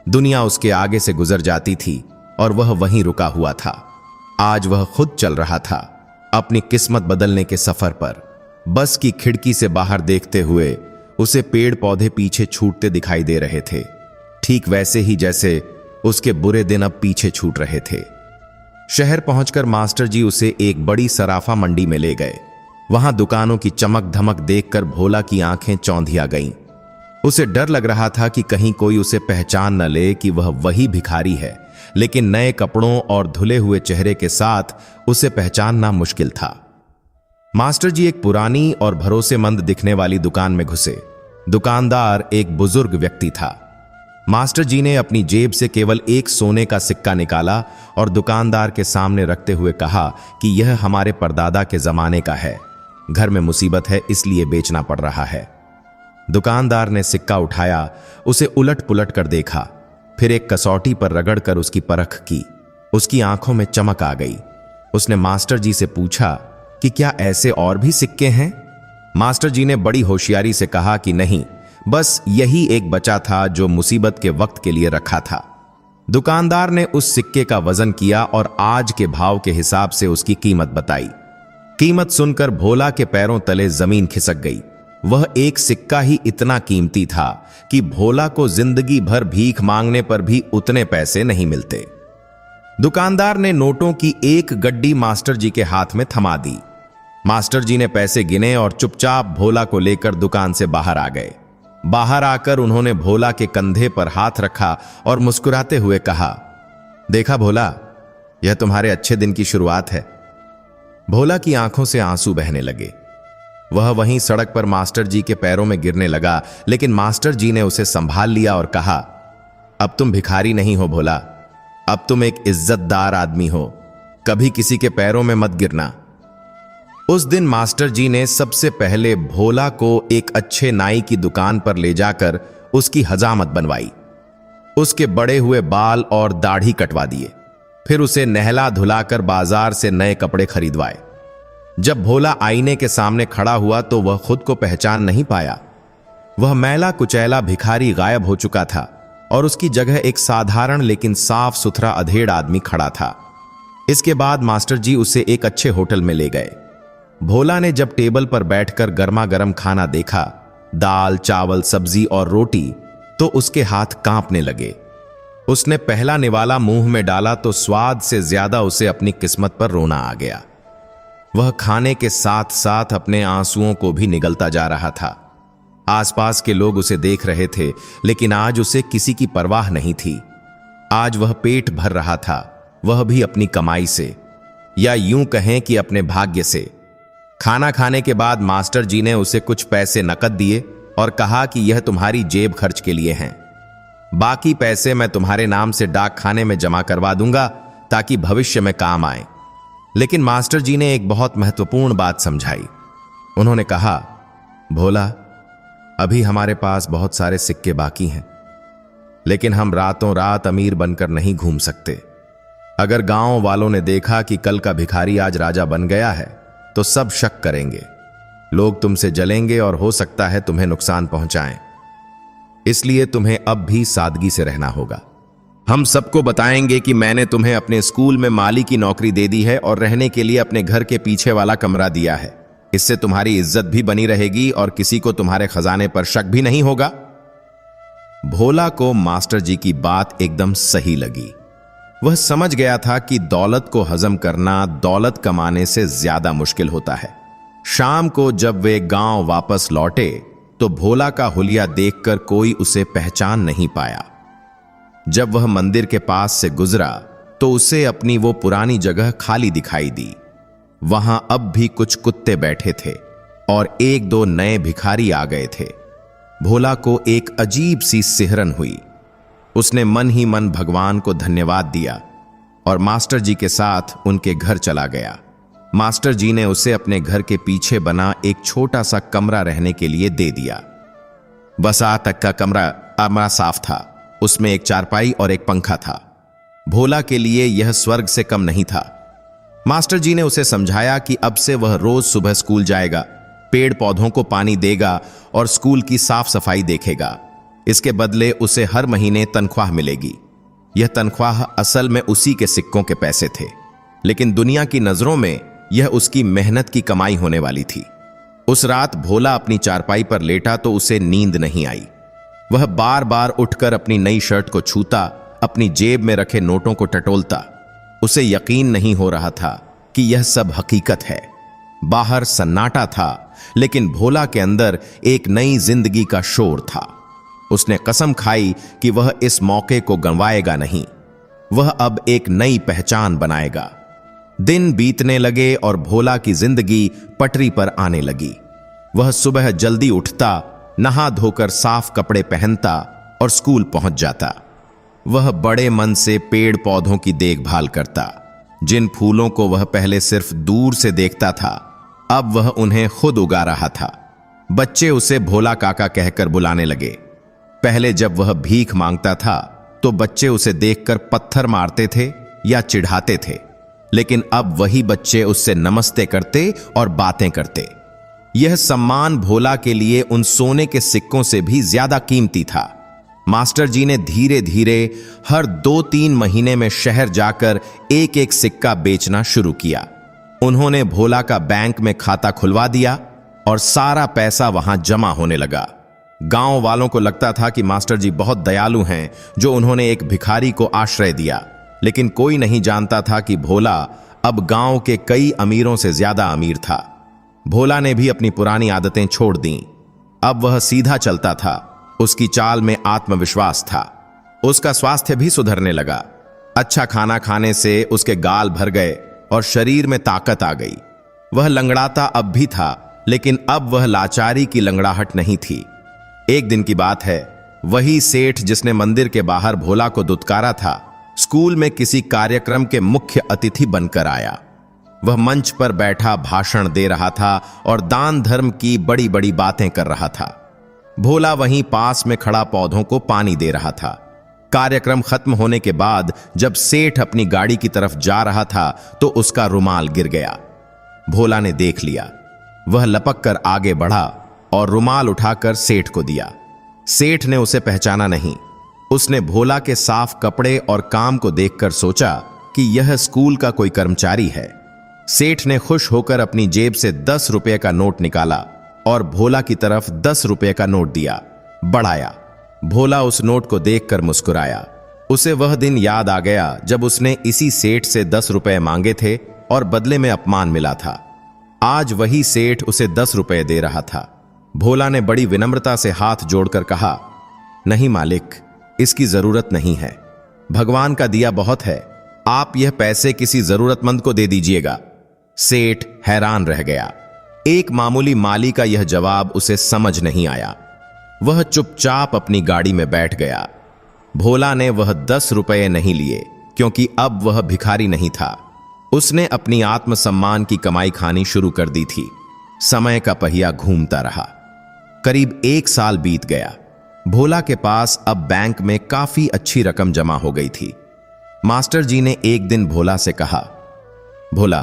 दुनिया उसके आगे से गुजर जाती थी और वह वहीं रुका हुआ था। आज वह खुद चल रहा था अपनी किस्मत बदलने के सफर पर। बस की खिड़की से बाहर देखते हुए उसे पेड़ पौधे पीछे छूटते दिखाई दे रहे थे, ठीक वैसे ही जैसे उसके बुरे दिन अब पीछे छूट रहे थे। शहर पहुंचकर मास्टर जी उसे एक बड़ी सराफा मंडी में ले गए। वहां दुकानों की चमक धमक देखकर भोला की आंखें चौंधिया गईं। उसे डर लग रहा था कि कहीं कोई उसे पहचान न ले कि वह वही भिखारी है, लेकिन नए कपड़ों और धुले हुए चेहरे के साथ उसे पहचानना मुश्किल था। मास्टर जी एक पुरानी और भरोसेमंद दिखने वाली दुकान में घुसे। दुकानदार एक बुजुर्ग व्यक्ति था। मास्टर जी ने अपनी जेब से केवल एक सोने का सिक्का निकाला और दुकानदार के सामने रखते हुए कहा कि यह हमारे परदादा के जमाने का है। घर में मुसीबत है, इसलिए बेचना पड़ रहा है। दुकानदार ने सिक्का उठाया, उसे उलट पुलट कर देखा, फिर एक कसौटी पर रगड़कर उसकी परख की। उसकी आंखों में चमक आ गई। उसने मास्टर जी से पूछा कि क्या ऐसे और भी सिक्के हैं? मास्टर जी ने बड़ी होशियारी से कहा कि नहीं, बस यही एक बचा था जो मुसीबत के वक्त के लिए रखा था। दुकानदार ने उस सिक्के का वजन किया और आज के भाव के हिसाब से उसकी कीमत बताई। कीमत सुनकर भोला के पैरों तले जमीन खिसक गई। वह एक सिक्का ही इतना कीमती था कि भोला को जिंदगी भर भीख मांगने पर भी उतने पैसे नहीं मिलते। दुकानदार ने नोटों की एक गड्डी मास्टर जी के हाथ में थमा दी। मास्टर जी ने पैसे गिने और चुपचाप भोला को लेकर दुकान से बाहर आ गए। बाहर आकर उन्होंने भोला के कंधे पर हाथ रखा और मुस्कुराते हुए कहा, देखा भोला, यह तुम्हारे अच्छे दिन की शुरुआत है। भोला की आंखों से आंसू बहने लगे। वह वहीं सड़क पर मास्टर जी के पैरों में गिरने लगा, लेकिन मास्टर जी ने उसे संभाल लिया और कहा, अब तुम भिखारी नहीं हो भोला, अब तुम एक इज्जतदार आदमी हो, कभी किसी के पैरों में मत गिरना। उस दिन मास्टर जी ने सबसे पहले भोला को एक अच्छे नाई की दुकान पर ले जाकर उसकी हजामत बनवाई। उसके बड़े हुए बाल और दाढ़ी कटवा दिए। फिर उसे नहला धुलाकर बाजार से नए कपड़े खरीदवाए। जब भोला आईने के सामने खड़ा हुआ तो वह खुद को पहचान नहीं पाया। वह मैला कुचैला भिखारी गायब हो चुका था और उसकी जगह एक साधारण लेकिन साफ सुथरा अधेड़ आदमी खड़ा था। इसके बाद मास्टर जी उसे एक अच्छे होटल में ले गए। भोला ने जब टेबल पर बैठकर गर्मा गर्म खाना देखा, दाल चावल सब्जी और रोटी, तो उसके हाथ कांपने लगे। उसने पहला निवाला मुंह में डाला तो स्वाद से ज्यादा उसे अपनी किस्मत पर रोना आ गया। वह खाने के साथ साथ अपने आंसुओं को भी निगलता जा रहा था। आसपास के लोग उसे देख रहे थे, लेकिन आज उसे किसी की परवाह नहीं थी। आज वह पेट भर रहा था, वह भी अपनी कमाई से, या यूं कहें कि अपने भाग्य से। खाना खाने के बाद मास्टर जी ने उसे कुछ पैसे नकद दिए और कहा कि यह तुम्हारी जेब खर्च के लिए हैं। बाकी पैसे मैं तुम्हारे नाम से डाक खाने में जमा करवा दूंगा ताकि भविष्य में काम आए। लेकिन मास्टर जी ने एक बहुत महत्वपूर्ण बात समझाई। उन्होंने कहा, भोला, अभी हमारे पास बहुत सारे सिक्के बाकी हैं, लेकिन हम रातों रात अमीर बनकर नहीं घूम सकते। अगर गांव वालों ने देखा कि कल का भिखारी आज राजा बन गया है तो सब शक करेंगे, लोग तुमसे जलेंगे और हो सकता है तुम्हें नुकसान पहुंचाएं। इसलिए तुम्हें अब भी सादगी से रहना होगा। हम सबको बताएंगे कि मैंने तुम्हें अपने स्कूल में माली की नौकरी दे दी है और रहने के लिए अपने घर के पीछे वाला कमरा दिया है। इससे तुम्हारी इज्जत भी बनी रहेगी और किसी को तुम्हारे खजाने पर शक भी नहीं होगा। भोला को मास्टर जी की बात एकदम सही लगी। वह समझ गया था कि दौलत को हजम करना दौलत कमाने से ज्यादा मुश्किल होता है। शाम को जब वे गांव वापस लौटे तो भोला का हुलिया देखकर कोई उसे पहचान नहीं पाया। जब वह मंदिर के पास से गुजरा तो उसे अपनी वो पुरानी जगह खाली दिखाई दी। वहां अब भी कुछ कुत्ते बैठे थे और एक दो नए भिखारी आ गए थे। भोला को एक अजीब सी सिहरन हुई। उसने मन ही मन भगवान को धन्यवाद दिया और मास्टर जी के साथ उनके घर चला गया। मास्टर जी ने उसे अपने घर के पीछे बना एक छोटा सा कमरा रहने के लिए दे दिया। बस आ तक का कमरा साफ था। उसमें एक चारपाई और एक पंखा था। भोला के लिए यह स्वर्ग से कम नहीं था। मास्टर जी ने उसे समझाया कि अब से वह रोज सुबह स्कूल जाएगा, पेड़ पौधों को पानी देगा और स्कूल की साफ सफाई देखेगा। इसके बदले उसे हर महीने तनख्वाह मिलेगी। यह तनख्वाह असल में उसी के सिक्कों के पैसे थे, लेकिन दुनिया की नजरों में यह उसकी मेहनत की कमाई होने वाली थी। उस रात भोला अपनी चारपाई पर लेटा तो उसे नींद नहीं आई। वह बार बार उठकर अपनी नई शर्ट को छूता, अपनी जेब में रखे नोटों को टटोलता। उसे यकीन नहीं हो रहा था कि यह सब हकीकत है। बाहर सन्नाटा था, लेकिन भोला के अंदर एक नई जिंदगी का शोर था। उसने कसम खाई कि वह इस मौके को गंवाएगा नहीं। वह अब एक नई पहचान बनाएगा। दिन बीतने लगे और भोला की जिंदगी पटरी पर आने लगी। वह सुबह जल्दी उठता, नहा धोकर साफ कपड़े पहनता और स्कूल पहुंच जाता। वह बड़े मन से पेड़ पौधों की देखभाल करता। जिन फूलों को वह पहले सिर्फ दूर से देखता था, अब वह उन्हें खुद उगा रहा था। बच्चे उसे भोला काका कहकर बुलाने लगे। पहले जब वह भीख मांगता था तो बच्चे उसे देखकर पत्थर मारते थे या चिढ़ाते थे, लेकिन अब वही बच्चे उससे नमस्ते करते और बातें करते। यह सम्मान भोला के लिए उन सोने के सिक्कों से भी ज्यादा कीमती था। मास्टर जी ने धीरे धीरे हर 2-3 महीने में शहर जाकर एक एक सिक्का बेचना शुरू किया। उन्होंने भोला का बैंक में खाता खुलवा दिया और सारा पैसा वहां जमा होने लगा। गांव वालों को लगता था कि मास्टर जी बहुत दयालु हैं जो उन्होंने एक भिखारी को आश्रय दिया, लेकिन कोई नहीं जानता था कि भोला अब गांव के कई अमीरों से ज्यादा अमीर था। भोला ने भी अपनी पुरानी आदतें छोड़ दीं। अब वह सीधा चलता था। उसकी चाल में आत्मविश्वास था। उसका स्वास्थ्य भी सुधरने लगा। अच्छा खाना खाने से उसके गाल भर गए और शरीर में ताकत आ गई। वह लंगड़ाता अब भी था, लेकिन अब वह लाचारी की लंगड़ाहट नहीं थी। एक दिन की बात है, वही सेठ जिसने मंदिर के बाहर भोला को दुत्कारा था, स्कूल में किसी कार्यक्रम के मुख्य अतिथि बनकर आया। वह मंच पर बैठा भाषण दे रहा था और दान धर्म की बड़ी बड़ी बातें कर रहा था। भोला वहीं पास में खड़ा पौधों को पानी दे रहा था। कार्यक्रम खत्म होने के बाद जब सेठ अपनी गाड़ी की तरफ जा रहा था तो उसका रुमाल गिर गया। भोला ने देख लिया। वह लपक कर आगे बढ़ा और रुमाल उठाकर सेठ को दिया। सेठ ने उसे पहचाना नहीं। उसने भोला के साफ कपड़े और काम को देखकर सोचा कि यह स्कूल का कोई कर्मचारी है। सेठ ने खुश होकर अपनी जेब से 10 रुपए का नोट निकाला और भोला की तरफ 10 रुपए का नोट दिया, बढ़ाया। भोला उस नोट को देखकर मुस्कुराया। उसे वह दिन याद आ गया जब उसने इसी सेठ से 10 रुपए मांगे थे और बदले में अपमान मिला था। आज वही सेठ उसे 10 रुपए दे रहा था। भोला ने बड़ी विनम्रता से हाथ जोड़कर कहा, नहीं मालिक, इसकी जरूरत नहीं है। भगवान का दिया बहुत है, आप यह पैसे किसी जरूरतमंद को दे दीजिएगा। सेठ हैरान रह गया। एक मामूली माली का यह जवाब उसे समझ नहीं आया। वह चुपचाप अपनी गाड़ी में बैठ गया। भोला ने वह 10 रुपए नहीं लिए क्योंकि अब वह भिखारी नहीं था। उसने अपनी आत्मसम्मान की कमाई खानी शुरू कर दी थी। समय का पहिया घूमता रहा। करीब 1 साल बीत गया। भोला के पास अब बैंक में काफी अच्छी रकम जमा हो गई थी। मास्टर जी ने एक दिन भोला से कहा, भोला,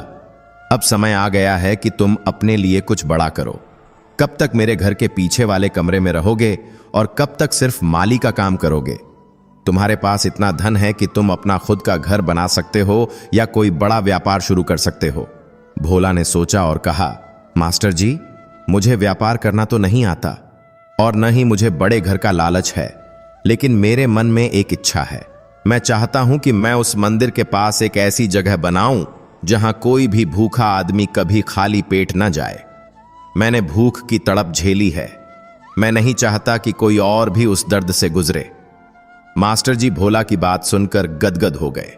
अब समय आ गया है कि तुम अपने लिए कुछ बड़ा करो। कब तक मेरे घर के पीछे वाले कमरे में रहोगे और कब तक सिर्फ माली का काम करोगे? तुम्हारे पास इतना धन है कि तुम अपना खुद का घर बना सकते हो या कोई बड़ा व्यापार शुरू कर सकते हो। भोला ने सोचा और कहा, मास्टर जी, मुझे व्यापार करना तो नहीं आता और न ही मुझे बड़े घर का लालच है, लेकिन मेरे मन में एक इच्छा है। मैं चाहता हूं कि मैं उस मंदिर के पास एक ऐसी जगह बनाऊं जहां कोई भी भूखा आदमी कभी खाली पेट न जाए। मैंने भूख की तड़प झेली है। मैं नहीं चाहता कि कोई और भी उस दर्द से गुजरे। मास्टर जी भोला की बात सुनकर गदगद हो गए।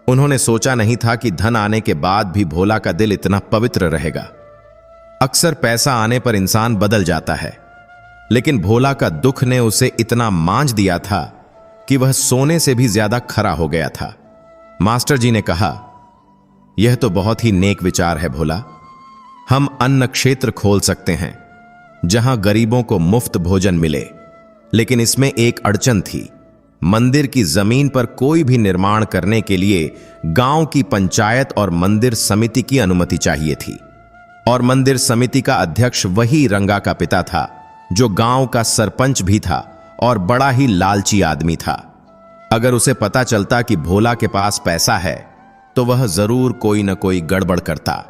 उन्होंने सोचा नहीं था कि धन आने के बाद भी भोला का दिल इतना पवित्र रहेगा। अक्सर पैसा आने पर इंसान बदल जाता है, लेकिन भोला का दुख ने उसे इतना मांझ दिया था कि वह सोने से भी ज्यादा खरा हो गया था। मास्टर जी ने कहा, यह तो बहुत ही नेक विचार है भोला। हम अन्न क्षेत्र खोल सकते हैं जहां गरीबों को मुफ्त भोजन मिले, लेकिन इसमें एक अड़चन थी। मंदिर की जमीन पर कोई भी निर्माण करने के लिए गांव की पंचायत और मंदिर समिति की अनुमति चाहिए थी, और मंदिर समिति का अध्यक्ष वही रंगा का पिता था जो गांव का सरपंच भी था और बड़ा ही लालची आदमी था। अगर उसे पता चलता कि भोला के पास पैसा है तो वह जरूर कोई न कोई गड़बड़ करता।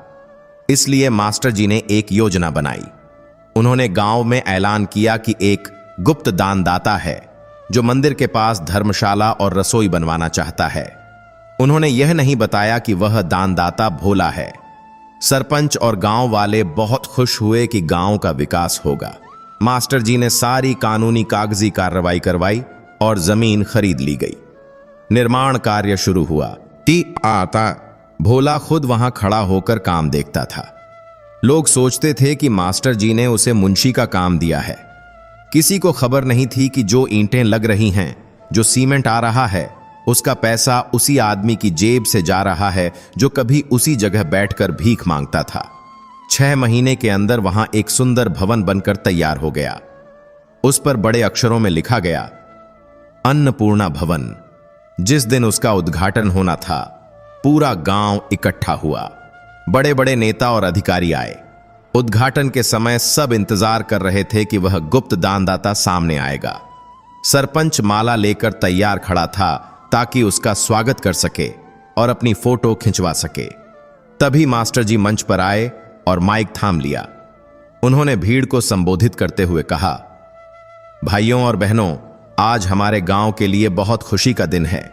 इसलिए मास्टर जी ने एक योजना बनाई। उन्होंने गांव में ऐलान किया कि एक गुप्त दानदाता है जो मंदिर के पास धर्मशाला और रसोई बनवाना चाहता है। उन्होंने यह नहीं बताया कि वह दानदाता भोला है। सरपंच और गांव वाले बहुत खुश हुए कि गांव का विकास होगा। मास्टर जी ने सारी कानूनी कागजी कार्रवाई करवाई और जमीन खरीद ली गई। निर्माण कार्य शुरू हुआ। आता भोला खुद वहां खड़ा होकर काम देखता था। लोग सोचते थे कि मास्टर जी ने उसे मुंशी का काम दिया है। किसी को खबर नहीं थी कि जो ईंटें लग रही हैं, जो सीमेंट आ रहा है, उसका पैसा उसी आदमी की जेब से जा रहा है जो कभी उसी जगह बैठकर भीख मांगता था। 6 महीने के अंदर वहां एक सुंदर भवन बनकर तैयार हो गया। उस पर बड़े अक्षरों में लिखा गया, अन्नपूर्णा भवन। जिस दिन उसका उद्घाटन होना था, पूरा गांव इकट्ठा हुआ। बड़े बड़े नेता और अधिकारी आए। उद्घाटन के समय सब इंतजार कर रहे थे कि वह गुप्त दानदाता सामने आएगा। सरपंच माला लेकर तैयार खड़ा था ताकि उसका स्वागत कर सके और अपनी फोटो खिंचवा सके। तभी मास्टर जी मंच पर आए और माइक थाम लिया। उन्होंने भीड़ को संबोधित करते हुए कहा, भाइयों और बहनों, आज हमारे गांव के लिए बहुत खुशी का दिन है।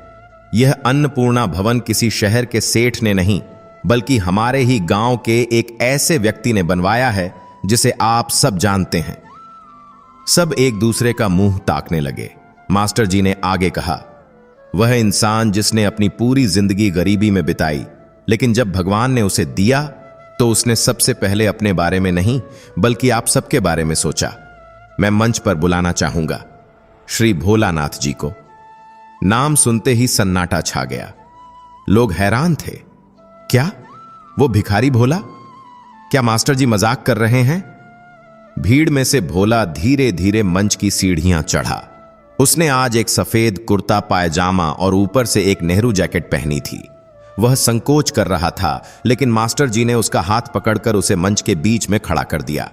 यह अन्नपूर्णा भवन किसी शहर के सेठ ने नहीं, बल्कि हमारे ही गांव के एक ऐसे व्यक्ति ने बनवाया है जिसे आप सब जानते हैं। सब एक दूसरे का मुंह ताकने लगे। मास्टर जी ने आगे कहा, वह इंसान जिसने अपनी पूरी जिंदगी गरीबी में बिताई, लेकिन जब भगवान ने उसे दिया तो उसने सबसे पहले अपने बारे में नहीं बल्कि आप सबके बारे में सोचा। मैं मंच पर बुलाना चाहूंगा श्री भोलानाथ जी को। नाम सुनते ही सन्नाटा छा गया। लोग हैरान थे। क्या वो भिखारी भोला? क्या मास्टर जी मजाक कर रहे हैं? भीड़ में से भोला धीरे धीरे मंच की सीढ़ियां चढ़ा। उसने आज एक सफेद कुर्ता पायजामा और ऊपर से एक नेहरू जैकेट पहनी थी। वह संकोच कर रहा था, लेकिन मास्टर जी ने उसका हाथ पकड़कर उसे मंच के बीच में खड़ा कर दिया।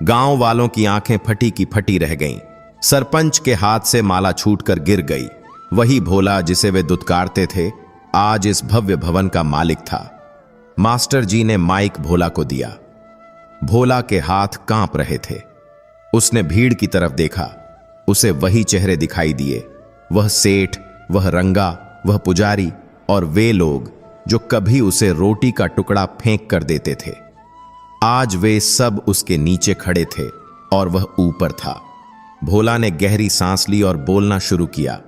गांव वालों की आंखें फटी की फटी रह गईं। सरपंच के हाथ से माला छूटकर गिर गई। वही भोला जिसे वे दुत्कारते थे, आज इस भव्य भवन का मालिक था। मास्टर जी ने माइक भोला को दिया। भोला के हाथ कांप रहे थे। उसने भीड़ की तरफ देखा। उसे वही चेहरे दिखाई दिए, वह सेठ, वह रंगा, वह पुजारी और वे लोग जो कभी उसे रोटी का टुकड़ा फेंक कर देते थे। आज वे सब उसके नीचे खड़े थे और वह ऊपर था। भोला ने गहरी सांस ली और बोलना शुरू किया।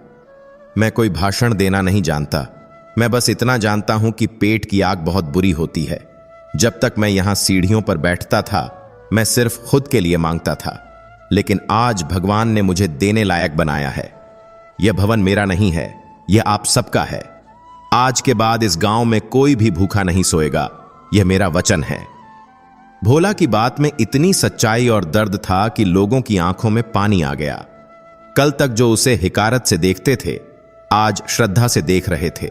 मैं कोई भाषण देना नहीं जानता, मैं बस इतना जानता हूं कि पेट की आग बहुत बुरी होती है। जब तक मैं यहां सीढ़ियों पर बैठता था, मैं सिर्फ खुद के लिए मांगता था, लेकिन आज भगवान ने मुझे देने लायक बनाया है। यह भवन मेरा नहीं है, यह आप सबका है। आज के बाद इस गांव में कोई भी भूखा नहीं सोएगा, यह मेरा वचन है। भोला की बात में इतनी सच्चाई और दर्द था कि लोगों की आंखों में पानी आ गया। कल तक जो उसे हिकारत से देखते थे, आज श्रद्धा से देख रहे थे।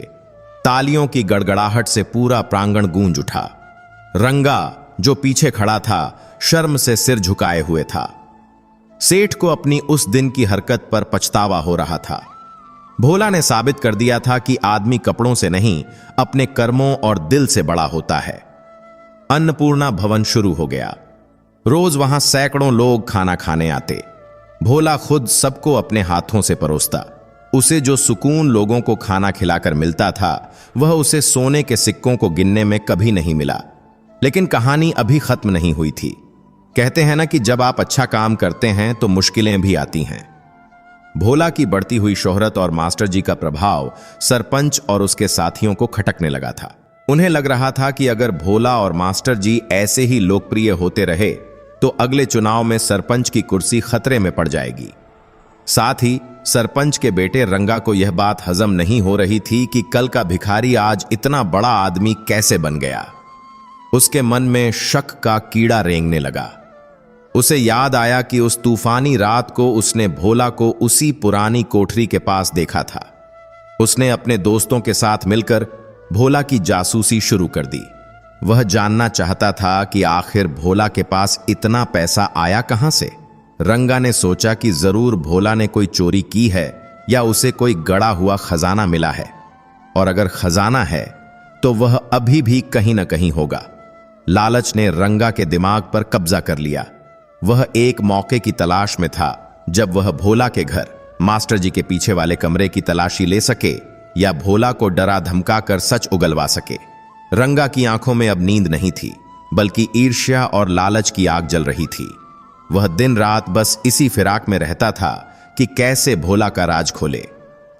तालियों की गड़गड़ाहट से पूरा प्रांगण गूंज उठा। रंगा जो पीछे खड़ा था, शर्म से सिर झुकाए हुए था। सेठ को अपनी उस दिन की हरकत पर पछतावा हो रहा था। भोला ने साबित कर दिया था कि आदमी कपड़ों से नहीं, अपने कर्मों और दिल से बड़ा होता है। अन्नपूर्णा भवन शुरू हो गया। रोज वहां सैकड़ों लोग खाना खाने आते। भोला खुद सबको अपने हाथों से परोसता। उसे जो सुकून लोगों को खाना खिलाकर मिलता था, वह उसे सोने के सिक्कों को गिनने में कभी नहीं मिला। लेकिन कहानी अभी खत्म नहीं हुई थी। कहते हैं ना कि जब आप अच्छा काम करते हैं तो मुश्किलें भी आती हैं। भोला की बढ़ती हुई शोहरत और मास्टर जी का प्रभाव सरपंच और उसके साथियों को खटकने लगा था। उन्हें लग रहा था कि अगर भोला और मास्टर जी ऐसे ही लोकप्रिय होते रहे तो अगले चुनाव में सरपंच की कुर्सी खतरे में पड़ जाएगी। साथ ही सरपंच के बेटे रंगा को यह बात हजम नहीं हो रही थी कि कल का भिखारी आज इतना बड़ा आदमी कैसे बन गया। उसके मन में शक का कीड़ा रेंगने लगा। उसे याद आया कि उस तूफानी रात को उसने भोला को उसी पुरानी कोठरी के पास देखा था। उसने अपने दोस्तों के साथ मिलकर भोला की जासूसी शुरू कर दी। वह जानना चाहता था कि आखिर भोला के पास इतना पैसा आया कहां से। रंगा ने सोचा कि जरूर भोला ने कोई चोरी की है या उसे कोई गड़ा हुआ खजाना मिला है, और अगर खजाना है तो वह अभी भी कहीं न कहीं होगा। लालच ने रंगा के दिमाग पर कब्जा कर लिया। वह एक मौके की तलाश में था जब वह भोला के घर, मास्टर जी के पीछे वाले कमरे की तलाशी ले सके या भोला को डरा धमका कर सच उगलवा सके। रंगा की आंखों में अब नींद नहीं थी, बल्कि ईर्ष्या और लालच की आग जल रही थी। वह दिन रात बस इसी फिराक में रहता था कि कैसे भोला का राज खोले।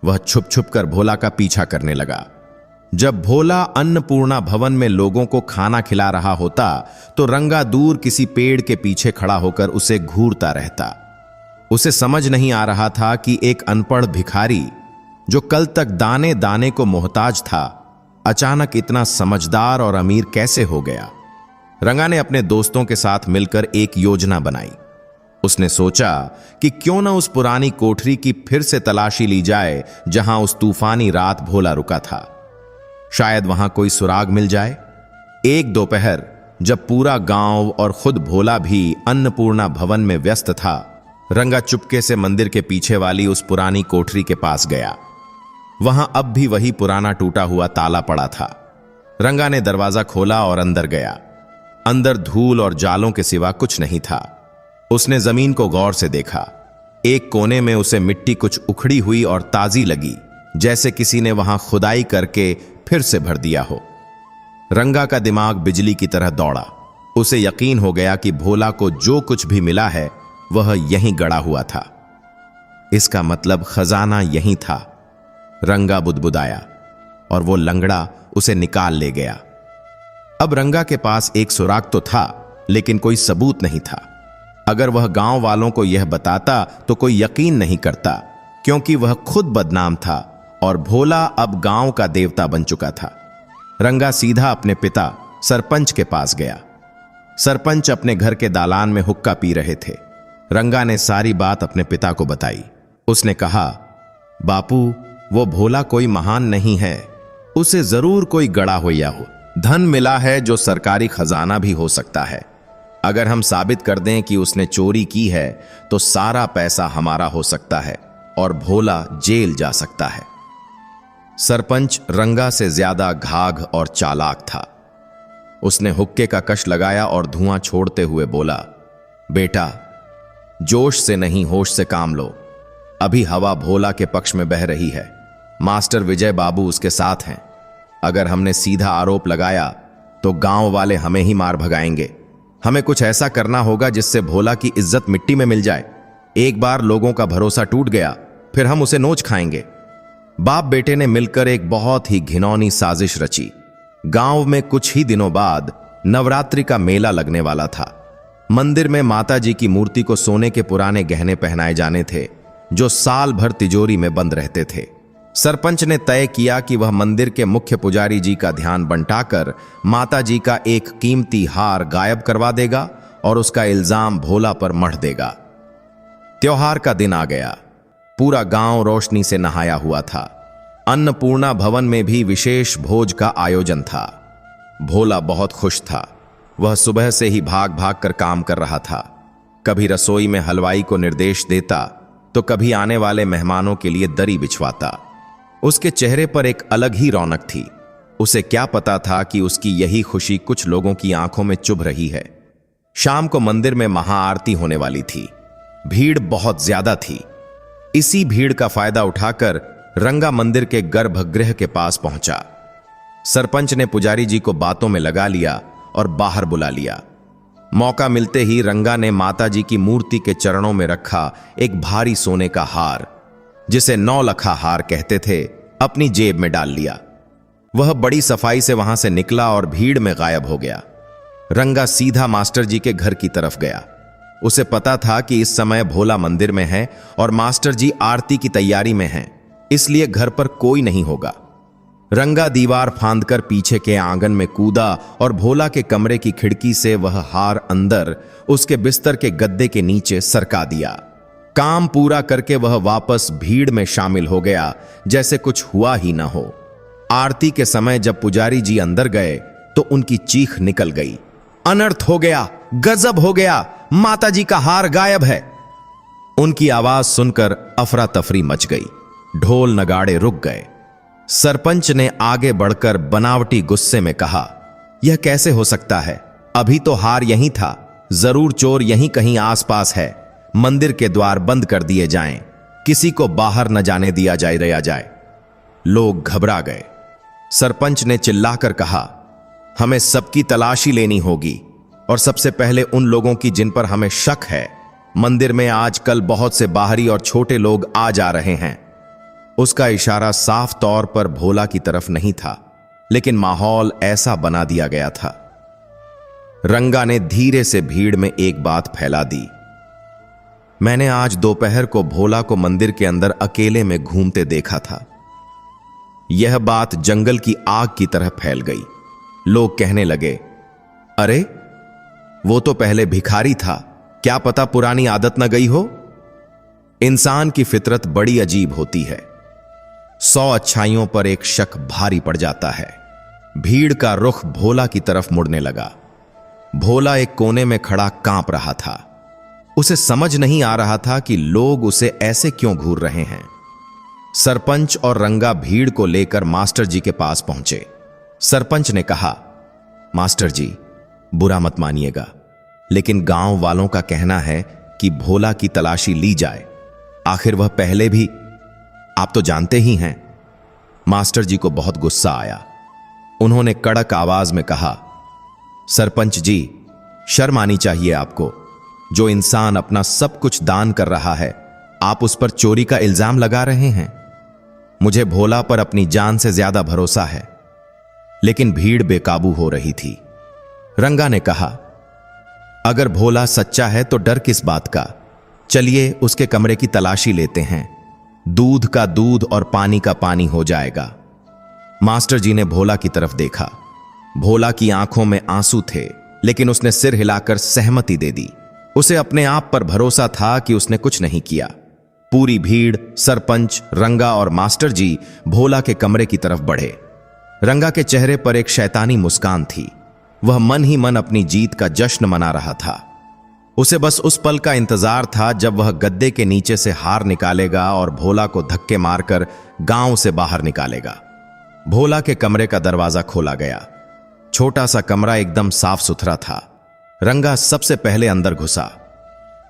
वह छुप छुप कर भोला का पीछा करने लगा। जब भोला अन्नपूर्णा भवन में लोगों को खाना खिला रहा होता तो रंगा दूर किसी पेड़ के पीछे खड़ा होकर उसे घूरता रहता। उसे समझ नहीं आ रहा था कि एक अनपढ़ भिखारी जो कल तक दाने दाने को मोहताज था, अचानक इतना समझदार और अमीर कैसे हो गया। रंगा ने अपने दोस्तों के साथ मिलकर एक योजना बनाई। उसने सोचा कि क्यों न उस पुरानी कोठरी की फिर से तलाशी ली जाए जहां उस तूफानी रात भोला रुका था। शायद वहां कोई सुराग मिल जाए। एक दोपहर जब पूरा गांव और खुद भोला भी अन्नपूर्णा भवन में व्यस्त था, रंगा चुपके से मंदिर के पीछे वाली उस पुरानी कोठरी के पास गया। वहां अब भी वही पुराना टूटा हुआ ताला पड़ा था। रंगा ने दरवाजा खोला और अंदर गया। अंदर धूल और जालों के सिवा कुछ नहीं था। उसने जमीन को गौर से देखा। एक कोने में उसे मिट्टी कुछ उखड़ी हुई और ताजी लगी, जैसे किसी ने वहां खुदाई करके फिर से भर दिया हो। रंगा का दिमाग बिजली की तरह दौड़ा। उसे यकीन हो गया कि भोला को जो कुछ भी मिला है वह यहीं गड़ा हुआ था। इसका मतलब खजाना यहीं था। रंगा बुदबुदाया और वो लंगड़ा उसे निकाल ले गया। अब रंगा के पास एक सुराग तो था, लेकिन कोई सबूत नहीं था। अगर वह गांव वालों को यह बताता तो कोई यकीन नहीं करता, क्योंकि वह खुद बदनाम था और भोला अब गांव का देवता बन चुका था। रंगा सीधा अपने पिता सरपंच के पास गया। सरपंच अपने घर के दालान में हुक्का पी रहे थे। रंगा ने सारी बात अपने पिता को बताई। उसने कहा, बापू, वो भोला कोई महान नहीं है, उसे जरूर कोई गड़ा होया हो। धन मिला है जो सरकारी खजाना भी हो सकता है। अगर हम साबित कर दें कि उसने चोरी की है तो सारा पैसा हमारा हो सकता है और भोला जेल जा सकता है। सरपंच रंगा से ज्यादा घाघ और चालाक था। उसने हुक्के का कश लगाया और धुआं छोड़ते हुए बोला, बेटा, जोश से नहीं होश से काम लो। अभी हवा भोला के पक्ष में बह रही है। मास्टर विजय बाबू उसके साथ हैं। अगर हमने सीधा आरोप लगाया तो गांव वाले हमें ही मार भगाएंगे। हमें कुछ ऐसा करना होगा जिससे भोला की इज्जत मिट्टी में मिल जाए। एक बार लोगों का भरोसा टूट गया, फिर हम उसे नोच खाएंगे। बाप बेटे ने मिलकर एक बहुत ही घिनौनी साजिश रची। गांव में कुछ ही दिनों बाद नवरात्रि का मेला लगने वाला था। मंदिर में माता जी की मूर्ति को सोने के पुराने गहने पहनाए जाने थे जो साल भर तिजोरी में बंद रहते थे। सरपंच ने तय किया कि वह मंदिर के मुख्य पुजारी जी का ध्यान बंटाकर माता जी का एक कीमती हार गायब करवा देगा और उसका इल्जाम भोला पर मढ़ देगा। त्योहार का दिन आ गया। पूरा गांव रोशनी से नहाया हुआ था। अन्नपूर्णा भवन में भी विशेष भोज का आयोजन था। भोला बहुत खुश था। वह सुबह से ही भाग भाग कर काम कर रहा था। कभी रसोई में हलवाई को निर्देश देता तो कभी आने वाले मेहमानों के लिए दरी बिछवाता। उसके चेहरे पर एक अलग ही रौनक थी। उसे क्या पता था कि उसकी यही खुशी कुछ लोगों की आंखों में चुभ रही है। शाम को मंदिर में महाआरती होने वाली थी। भीड़ बहुत ज्यादा थी। इसी भीड़ का फायदा उठाकर रंगा मंदिर के गर्भगृह के पास पहुंचा। सरपंच ने पुजारी जी को बातों में लगा लिया और बाहर बुला लिया। मौका मिलते ही रंगा ने माता जी की मूर्ति के चरणों में रखा एक भारी सोने का हार, जिसे 9 लखा हार कहते थे, अपनी जेब में डाल लिया। वह बड़ी सफाई से वहां से निकला और भीड़ में गायब हो गया। रंगा सीधा मास्टर जी के घर की तरफ गया। उसे पता था कि इस समय भोला मंदिर में है और मास्टर जी आरती की तैयारी में हैं, इसलिए घर पर कोई नहीं होगा। रंगा दीवार फांदकर पीछे के आंगन में कूदा और भोला के कमरे की खिड़की से वह हार अंदर उसके बिस्तर के गद्दे के नीचे सरका दिया। काम पूरा करके वह वापस भीड़ में शामिल हो गया जैसे कुछ हुआ ही न हो। आरती के समय जब पुजारी जी अंदर गए तो उनकी चीख निकल गई, अनर्थ हो गया, गजब हो गया, माता जी का हार गायब है। उनकी आवाज सुनकर अफरा तफरी मच गई। ढोल नगाड़े रुक गए। सरपंच ने आगे बढ़कर बनावटी गुस्से में कहा, यह कैसे हो सकता है? अभी तो हार यहीं था, जरूर चोर यहीं कहीं आसपास है। मंदिर के द्वार बंद कर दिए जाएं, किसी को बाहर न जाने दिया जाए। लोग घबरा गए। सरपंच ने चिल्लाकर कहा, हमें सबकी तलाशी लेनी होगी और सबसे पहले उन लोगों की जिन पर हमें शक है। मंदिर में आजकल बहुत से बाहरी और छोटे लोग आ जा रहे हैं। उसका इशारा साफ तौर पर भोला की तरफ नहीं था, लेकिन माहौल ऐसा बना दिया गया था। रंगा ने धीरे से भीड़ में एक बात फैला दी, मैंने आज दोपहर को भोला को मंदिर के अंदर अकेले में घूमते देखा था। यह बात जंगल की आग की तरह फैल गई। लोग कहने लगे, अरे वो तो पहले भिखारी था, क्या पता पुरानी आदत न गई हो। इंसान की फितरत बड़ी अजीब होती है। 100 अच्छाइयों पर एक शक भारी पड़ जाता है। भीड़ का रुख भोला की तरफ मुड़ने लगा। भोला एक कोने में खड़ा कांप रहा था। उसे समझ नहीं आ रहा था कि लोग उसे ऐसे क्यों घूर रहे हैं। सरपंच और रंगा भीड़ को लेकर मास्टर जी के पास पहुंचे। सरपंच ने कहा, मास्टर जी, बुरा मत मानिएगा, लेकिन गांव वालों का कहना है कि भोला की तलाशी ली जाए। आखिर वह पहले भी, आप तो जानते ही हैं। मास्टर जी को बहुत गुस्सा आया। उन्होंने कड़क आवाज में कहा, सरपंच जी, शर्म आनी चाहिए आपको। जो इंसान अपना सब कुछ दान कर रहा है, आप उस पर चोरी का इल्जाम लगा रहे हैं। मुझे भोला पर अपनी जान से ज्यादा भरोसा है। लेकिन भीड़ बेकाबू हो रही थी। रंगा ने कहा, अगर भोला सच्चा है तो डर किस बात का? चलिए उसके कमरे की तलाशी लेते हैं। दूध का दूध और पानी का पानी हो जाएगा। मास्टर जी ने भोला की तरफ देखा। भोला की आंखों में आंसू थे, लेकिन उसने सिर हिलाकर सहमति दे दी। उसे अपने आप पर भरोसा था कि उसने कुछ नहीं किया। पूरी भीड़, सरपंच, रंगा और मास्टर जी भोला के कमरे की तरफ बढ़े। रंगा के चेहरे पर एक शैतानी मुस्कान थी। वह मन ही मन अपनी जीत का जश्न मना रहा था। उसे बस उस पल का इंतजार था जब वह गद्दे के नीचे से हार निकालेगा और भोला को धक्के मारकर गांव से बाहर निकालेगा। भोला के कमरे का दरवाजा खोला गया। छोटा सा कमरा एकदम साफ सुथरा था। रंगा सबसे पहले अंदर घुसा।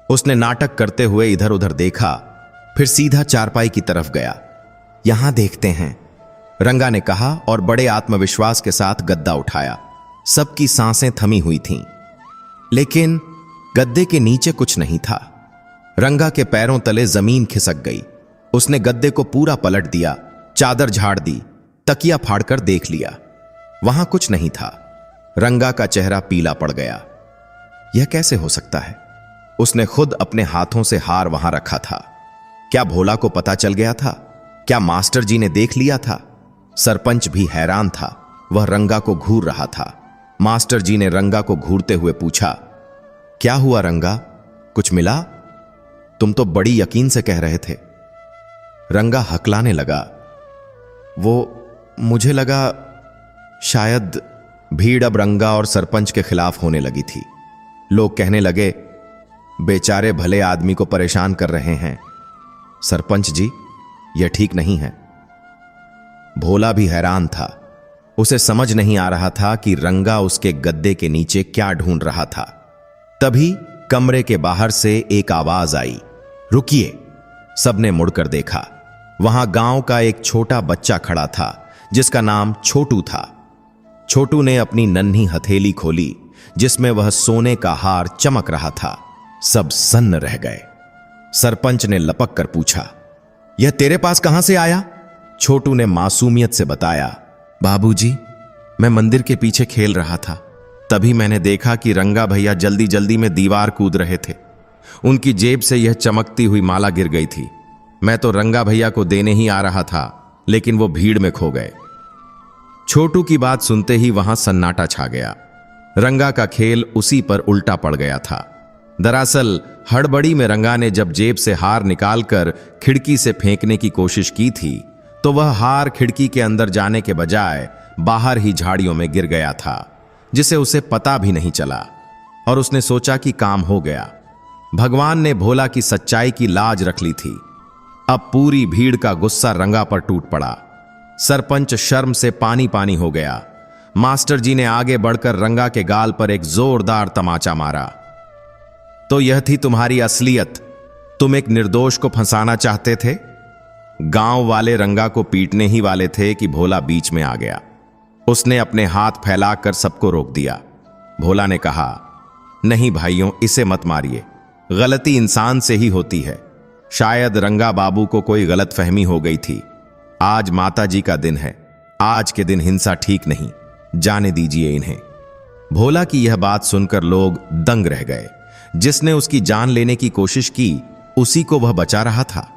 उसने नाटक करते हुए इधर उधर देखा, फिर सीधा चारपाई की तरफ गया। यहां देखते हैं, रंगा ने कहा और बड़े आत्मविश्वास के साथ गद्दा उठाया। सबकी सांसें थमी हुई थीं, लेकिन गद्दे के नीचे कुछ नहीं था। रंगा के पैरों तले जमीन खिसक गई। उसने गद्दे को पूरा पलट दिया, चादर झाड़ दी, तकिया फाड़कर देख लिया। वहां कुछ नहीं था। रंगा का चेहरा पीला पड़ गया। यह कैसे हो सकता है? उसने खुद अपने हाथों से हार वहां रखा था। क्या भोला को पता चल गया था? क्या मास्टर जी ने देख लिया था? सरपंच भी हैरान था। वह रंगा को घूर रहा था। मास्टर जी ने रंगा को घूरते हुए पूछा, क्या हुआ रंगा, कुछ मिला? तुम तो बड़ी यकीन से कह रहे थे। रंगा हकलाने लगा। मुझे लगा शायद। भीड़ अब रंगा और सरपंच के खिलाफ होने लगी थी। लोग कहने लगे, बेचारे भले आदमी को परेशान कर रहे हैं। सरपंच जी, यह ठीक नहीं है। भोला भी हैरान था। उसे समझ नहीं आ रहा था कि रंगा उसके गद्दे के नीचे क्या ढूंढ रहा था। तभी कमरे के बाहर से एक आवाज आई, रुकिए। सबने मुड़कर देखा। वहां गांव का एक छोटा बच्चा खड़ा था जिसका नाम छोटू था। छोटू ने अपनी नन्ही हथेली खोली जिसमें वह सोने का हार चमक रहा था। सब सन्न रह गए। सरपंच ने लपक कर पूछा, यह तेरे पास कहां से आया? छोटू ने मासूमियत से बताया, बाबूजी, मैं मंदिर के पीछे खेल रहा था। तभी मैंने देखा कि रंगा भैया जल्दी जल्दी में दीवार कूद रहे थे। उनकी जेब से यह चमकती हुई माला गिर गई थी। मैं तो रंगा भैया को देने ही आ रहा था, लेकिन वो भीड़ में खो गए। छोटू की बात सुनते ही वहां सन्नाटा छा गया। रंगा का खेल उसी पर उल्टा पड़ गया था। दरअसल हड़बड़ी में रंगा ने जब जेब से हार निकालकर खिड़की से फेंकने की कोशिश की थी, तो वह हार खिड़की के अंदर जाने के बजाय बाहर ही झाड़ियों में गिर गया था, जिसे उसे पता भी नहीं चला। और उसने सोचा कि काम हो गया। भगवान ने भोला की सच्चाई की लाज रख ली थी। अब पूरी भीड़ का गुस्सा रंगा पर टूट पड़ा। सरपंच शर्म से पानी पानी हो गया। मास्टर जी ने आगे बढ़कर रंगा के गाल पर एक जोरदार तमाचा मारा। तो यह थी तुम्हारी असलियत? तुम एक निर्दोष को फंसाना चाहते थे? गांव वाले रंगा को पीटने ही वाले थे कि भोला बीच में आ गया। उसने अपने हाथ फैलाकर सबको रोक दिया। भोला ने कहा, नहीं भाइयों, इसे मत मारिए। गलती इंसान से ही होती है। शायद रंगा बाबू को कोई गलतफहमी हो गई थी। आज माता जी का दिन है। आज के दिन हिंसा ठीक नहीं। जाने दीजिए इन्हें। भोला की यह बात सुनकर लोग दंग रह गए। जिसने उसकी जान लेने की कोशिश की, उसी को वह बचा रहा था।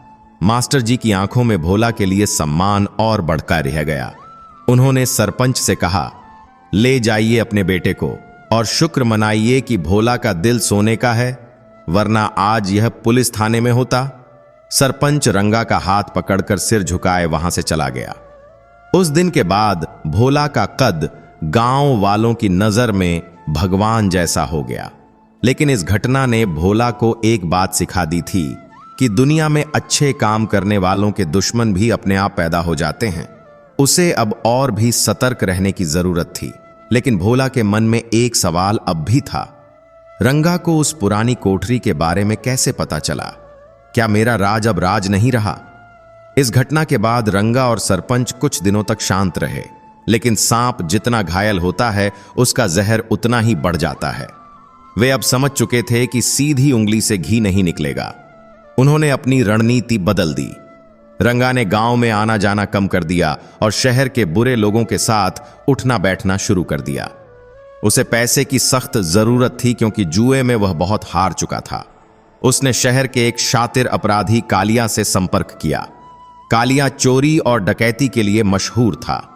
मास्टर जी की आंखों में भोला के लिए सम्मान और बढ़का रह गया। उन्होंने सरपंच से कहा, ले जाइए अपने बेटे को और शुक्र मनाइए कि भोला का दिल सोने का है, वरना आज यह पुलिस थाने में होता। सरपंच रंगा का हाथ पकड़कर सिर झुकाए वहां से चला गया। उस दिन के बाद भोला का कद गांव वालों की नजर में भगवान जैसा हो गया। लेकिन इस घटना ने भोला को एक बात सिखा दी थी कि दुनिया में अच्छे काम करने वालों के दुश्मन भी अपने आप पैदा हो जाते हैं। उसे अब और भी सतर्क रहने की जरूरत थी। लेकिन भोला के मन में एक सवाल अब भी था, रंगा को उस पुरानी कोठरी के बारे में कैसे पता चला? क्या मेरा राज अब राज नहीं रहा? इस घटना के बाद रंगा और सरपंच कुछ दिनों तक शांत रहे। लेकिन सांप जितना घायल होता है, उसका जहर उतना ही बढ़ जाता है। वे अब समझ चुके थे कि सीधी उंगली से घी नहीं निकलेगा। उन्होंने अपनी रणनीति बदल दी। रंगा ने गांव में आना जाना कम कर दिया और शहर के बुरे लोगों के साथ उठना बैठना शुरू कर दिया। उसे पैसे की सख्त जरूरत थी, क्योंकि जुए में वह बहुत हार चुका था। उसने शहर के एक शातिर अपराधी कालिया से संपर्क किया। कालिया चोरी और डकैती के लिए मशहूर था।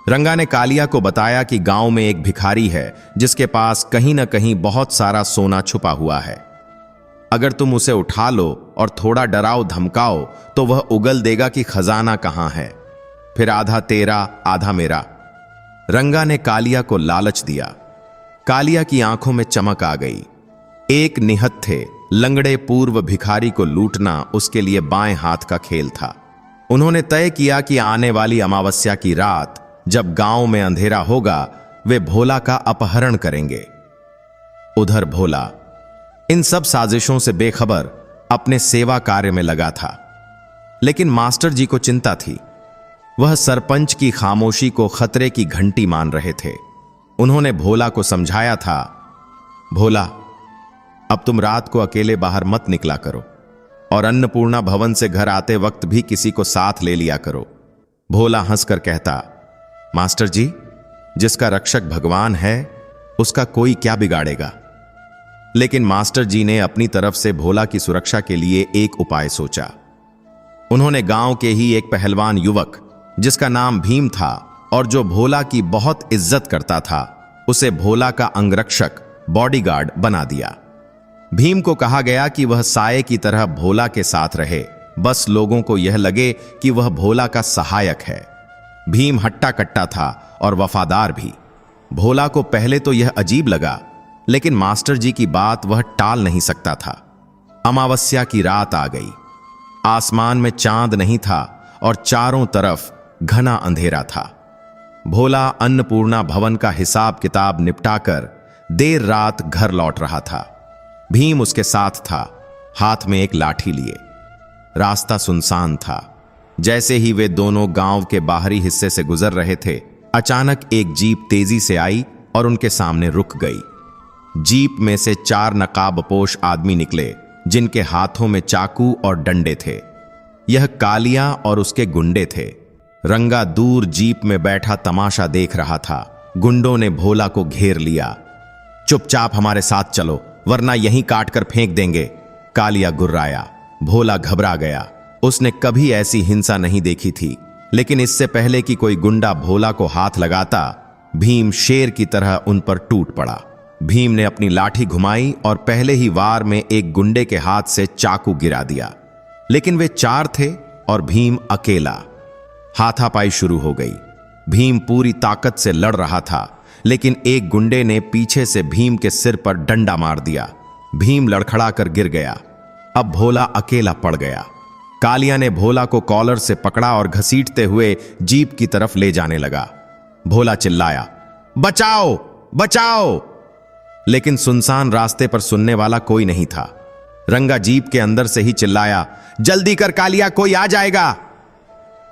रंगा ने कालिया को बताया कि गांव में एक भिखारी है जिसके पास कहीं न कहीं बहुत सारा सोना छुपा हुआ है। अगर तुम उसे उठा लो और थोड़ा डराओ धमकाओ तो वह उगल देगा कि खजाना कहां है, फिर आधा तेरा आधा मेरा। रंगा ने कालिया को लालच दिया। कालिया की आंखों में चमक आ गई। एक निहत्थे लंगड़े पूर्व भिखारी को लूटना उसके लिए बाएं हाथ का खेल था। उन्होंने तय किया कि आने वाली अमावस्या की रात जब गांव में अंधेरा होगा वे भोला का अपहरण करेंगे। उधर भोला इन सब साजिशों से बेखबर अपने सेवा कार्य में लगा था, लेकिन मास्टर जी को चिंता थी। वह सरपंच की खामोशी को खतरे की घंटी मान रहे थे। उन्होंने भोला को समझाया था, भोला अब तुम रात को अकेले बाहर मत निकला करो और अन्नपूर्णा भवन से घर आते वक्त भी किसी को साथ ले लिया करो। भोला हंसकर कहता, मास्टर जी, जिसका रक्षक भगवान है उसका कोई क्या बिगाड़ेगा। लेकिन मास्टर जी ने अपनी तरफ से भोला की सुरक्षा के लिए एक उपाय सोचा। उन्होंने गांव के ही एक पहलवान युवक जिसका नाम भीम था और जो भोला की बहुत इज्जत करता था, उसे भोला का अंगरक्षक बॉडीगार्ड बना दिया। भीम को कहा गया कि वह साये की तरह भोला के साथ रहे, बस लोगों को यह लगे कि वह भोला का सहायक है। भीम हट्टा कट्टा था और वफादार भी। भोला को पहले तो यह अजीब लगा, लेकिन मास्टर जी की बात वह टाल नहीं सकता था। अमावस्या की रात आ गई। आसमान में चांद नहीं था और चारों तरफ घना अंधेरा था। भोला अन्नपूर्णा भवन का हिसाब किताब निपटाकर देर रात घर लौट रहा था। भीम उसके साथ था, हाथ में एक लाठी लिए। रास्ता सुनसान था। जैसे ही वे दोनों गांव के बाहरी हिस्से से गुजर रहे थे, अचानक एक जीप तेजी से आई और उनके सामने रुक गई। जीप में से 4 नकाबपोश आदमी निकले, जिनके हाथों में चाकू और डंडे थे। यह कालिया और उसके गुंडे थे। रंगा दूर जीप में बैठा तमाशा देख रहा था। गुंडों ने भोला को घेर लिया। चुपचाप हमारे साथ चलो, वरना यहीं काट कर फेंक देंगे, कालिया गुर्राया। भोला घबरा गया। उसने कभी ऐसी हिंसा नहीं देखी थी, लेकिन इससे पहले कि कोई गुंडा भोला को हाथ लगाता, भीम शेर की तरह उन पर टूट पड़ा। भीम ने अपनी लाठी घुमाई और पहले ही वार में एक गुंडे के हाथ से चाकू गिरा दिया। लेकिन वे 4 थे और भीम अकेला। हाथापाई शुरू हो गई। भीम पूरी ताकत से लड़ रहा था, लेकिन एक गुंडे ने पीछे से भीम के सिर पर डंडा मार दिया। भीम लड़खड़ा कर गिर गया। अब भोला अकेला पड़ गया। कालिया ने भोला को कॉलर से पकड़ा और घसीटते हुए जीप की तरफ ले जाने लगा। भोला चिल्लाया, बचाओ बचाओ, लेकिन सुनसान रास्ते पर सुनने वाला कोई नहीं था। रंगा जीप के अंदर से ही चिल्लाया, जल्दी कर कालिया, कोई आ जाएगा।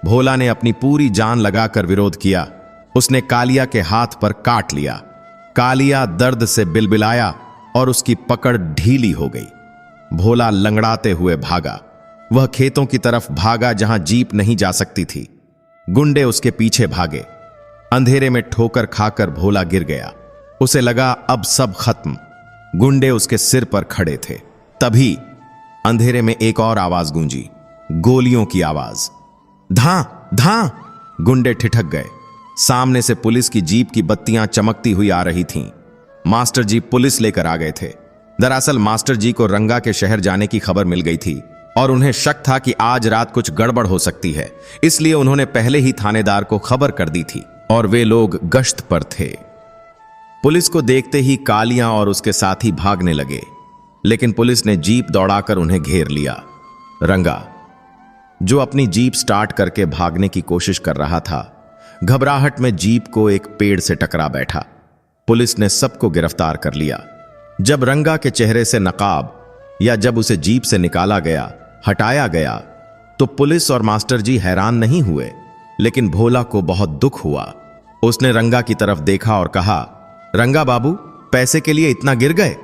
भोला ने अपनी पूरी जान लगाकर विरोध किया। उसने कालिया के हाथ पर काट लिया। कालिया दर्द से बिलबिलाया और उसकी पकड़ ढीली हो गई। भोला लंगड़ाते हुए भागा। वह खेतों की तरफ भागा जहां जीप नहीं जा सकती थी। गुंडे उसके पीछे भागे। अंधेरे में ठोकर खाकर भोला गिर गया। उसे लगा अब सब खत्म। गुंडे उसके सिर पर खड़े थे। तभी अंधेरे में एक और आवाज गूंजी, गोलियों की आवाज। धां धां। गुंडे ठिठक गए। सामने से पुलिस की जीप की बत्तियां चमकती हुई आ रही थीं। मास्टर जी पुलिस लेकर आ गए थे। दरअसल मास्टर जी को रंगा के शहर जाने की खबर मिल गई थी और उन्हें शक था कि आज रात कुछ गड़बड़ हो सकती है, इसलिए उन्होंने पहले ही थानेदार को खबर कर दी थी और वे लोग गश्त पर थे। पुलिस को देखते ही कालिया और उसके साथी भागने लगे, लेकिन पुलिस ने जीप दौड़ाकर उन्हें घेर लिया। रंगा, जो अपनी जीप स्टार्ट करके भागने की कोशिश कर रहा था, घबराहट में जीप को एक पेड़ से टकरा बैठा। पुलिस ने सबको गिरफ्तार कर लिया। जब रंगा के चेहरे से नकाब या जब उसे जीप से निकाला गया, हटाया गया, तो पुलिस और मास्टर जी हैरान नहीं हुए, लेकिन भोला को बहुत दुख हुआ। उसने रंगा की तरफ देखा और कहा, रंगा बाबू, पैसे के लिए इतना गिर गए?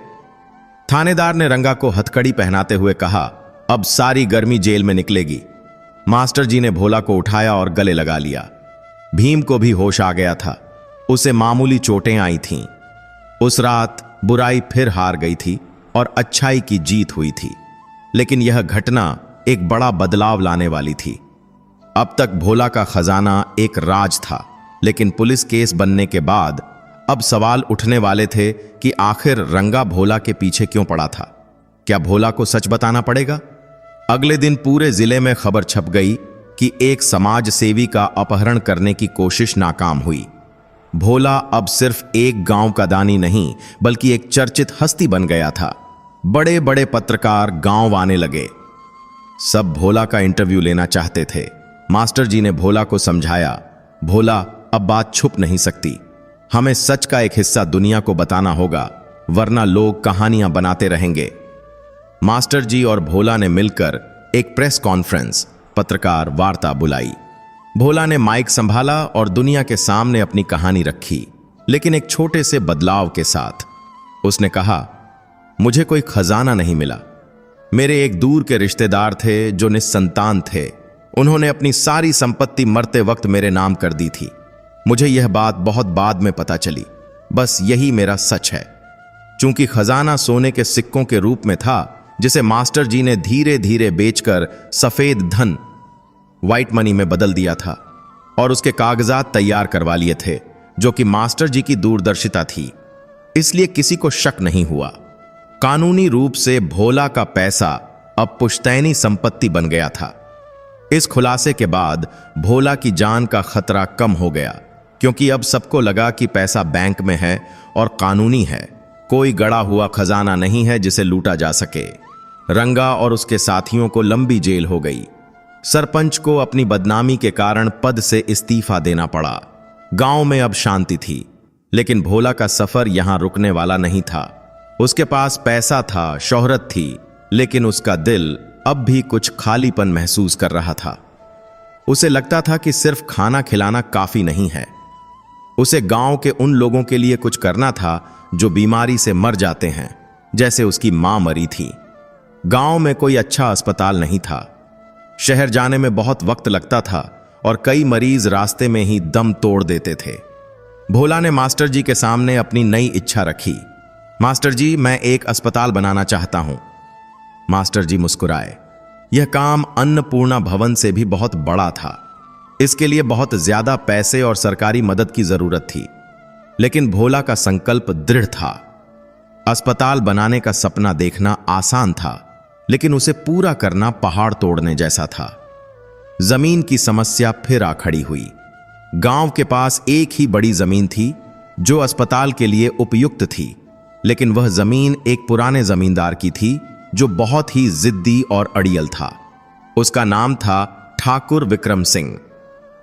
थानेदार ने रंगा को हथकड़ी पहनाते हुए कहा, अब सारी गर्मी जेल में निकलेगी। मास्टर जी ने भोला को उठाया और गले लगा लिया। भीम को भी होश आ गया था। उसे मामूली चोटें आई थीं। उस रात बुराई फिर हार गई थी और अच्छाई की जीत हुई थी, लेकिन यह घटना एक बड़ा बदलाव लाने वाली थी। अब तक भोला का खजाना एक राज था, लेकिन पुलिस केस बनने के बाद अब सवाल उठने वाले थे कि आखिर रंगा भोला के पीछे क्यों पड़ा था। क्या भोला को सच बताना पड़ेगा? अगले दिन पूरे जिले में खबर छप गई कि एक समाज सेवी का अपहरण करने की कोशिश नाकाम हुई। भोला अब सिर्फ एक गांव का दानी नहीं बल्कि एक चर्चित हस्ती बन गया था। बड़े बड़े पत्रकार गांव आने लगे। सब भोला का इंटरव्यू लेना चाहते थे। मास्टर जी ने भोला को समझाया, भोला अब बात छुप नहीं सकती, हमें सच का एक हिस्सा दुनिया को बताना होगा, वरना लोग कहानियां बनाते रहेंगे। मास्टर जी और भोला ने मिलकर एक प्रेस कॉन्फ्रेंस, पत्रकार वार्ता बुलाई। भोला ने माइक संभाला और दुनिया के सामने अपनी कहानी रखी, लेकिन एक छोटे से बदलाव के साथ। उसने कहा, मुझे कोई खजाना नहीं मिला। मेरे एक दूर के रिश्तेदार थे जो निस्संतान थे। उन्होंने अपनी सारी संपत्ति मरते वक्त मेरे नाम कर दी थी। मुझे यह बात बहुत बाद में पता चली। बस यही मेरा सच है। चूंकि खजाना सोने के सिक्कों के रूप में था, जिसे मास्टर जी ने धीरे धीरे बेचकर सफेद धन, व्हाइट मनी में बदल दिया था और उसके कागजात तैयार करवा लिए थे, जो कि मास्टर जी की दूरदर्शिता थी। इसलिए किसी को शक नहीं हुआ। कानूनी रूप से भोला का पैसा अब पुश्तैनी संपत्ति बन गया था। इस खुलासे के बाद भोला की जान का खतरा कम हो गया, क्योंकि अब सबको लगा कि पैसा बैंक में है और कानूनी है। कोई गड़ा हुआ खजाना नहीं है जिसे लूटा जा सके। रंगा और उसके साथियों को लंबी जेल हो गई। सरपंच को अपनी बदनामी के कारण पद से इस्तीफा देना पड़ा। गांव में अब शांति थी, लेकिन भोला का सफर यहां रुकने वाला नहीं था। उसके पास पैसा था, शोहरत थी, लेकिन उसका दिल अब भी कुछ खालीपन महसूस कर रहा था। उसे लगता था कि सिर्फ खाना खिलाना काफी नहीं है। उसे गांव के उन लोगों के लिए कुछ करना था जो बीमारी से मर जाते हैं, जैसे उसकी मां मरी थी। गांव में कोई अच्छा अस्पताल नहीं था। शहर जाने में बहुत वक्त लगता था और कई मरीज रास्ते में ही दम तोड़ देते थे। भोला ने मास्टर जी के सामने अपनी नई इच्छा रखी। मास्टर जी, मैं एक अस्पताल बनाना चाहता हूं। मास्टर जी मुस्कुराए। यह काम अन्नपूर्णा भवन से भी बहुत बड़ा था। इसके लिए बहुत ज्यादा पैसे और सरकारी मदद की जरूरत थी, लेकिन भोला का संकल्प दृढ़ था। अस्पताल बनाने का सपना देखना आसान था, लेकिन उसे पूरा करना पहाड़ तोड़ने जैसा था। जमीन की समस्या फिर आ खड़ी हुई। गांव के पास एक ही बड़ी जमीन थी जो अस्पताल के लिए उपयुक्त थी, लेकिन वह जमीन एक पुराने जमींदार की थी जो बहुत ही जिद्दी और अड़ियल था। उसका नाम था ठाकुर विक्रम सिंह।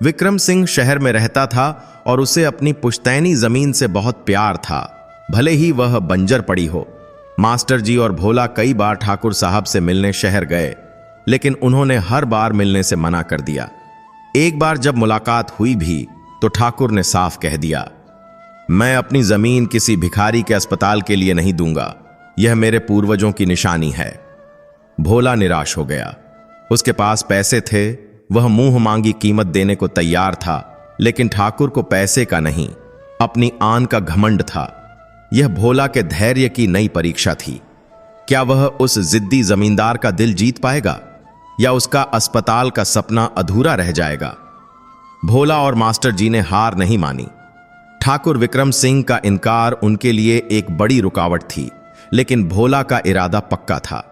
विक्रम सिंह शहर में रहता था और उसे अपनी पुश्तैनी जमीन से बहुत प्यार था, भले ही वह बंजर पड़ी हो। मास्टर जी और भोला कई बार ठाकुर साहब से मिलने शहर गए, लेकिन उन्होंने हर बार मिलने से मना कर दिया। एक बार जब मुलाकात हुई भी तो ठाकुर ने साफ कह दिया, मैं अपनी जमीन किसी भिखारी के अस्पताल के लिए नहीं दूंगा, यह मेरे पूर्वजों की निशानी है। भोला निराश हो गया। उसके पास पैसे थे, वह मुंह मांगी कीमत देने को तैयार था, लेकिन ठाकुर को पैसे का नहीं, अपनी आन का घमंड था। यह भोला के धैर्य की नई परीक्षा थी। क्या वह उस जिद्दी जमींदार का दिल जीत पाएगा या उसका अस्पताल का सपना अधूरा रह जाएगा? भोला और मास्टर जी ने हार नहीं मानी। ठाकुर विक्रम सिंह का इनकार उनके लिए एक बड़ी रुकावट थी, लेकिन भोला का इरादा पक्का था।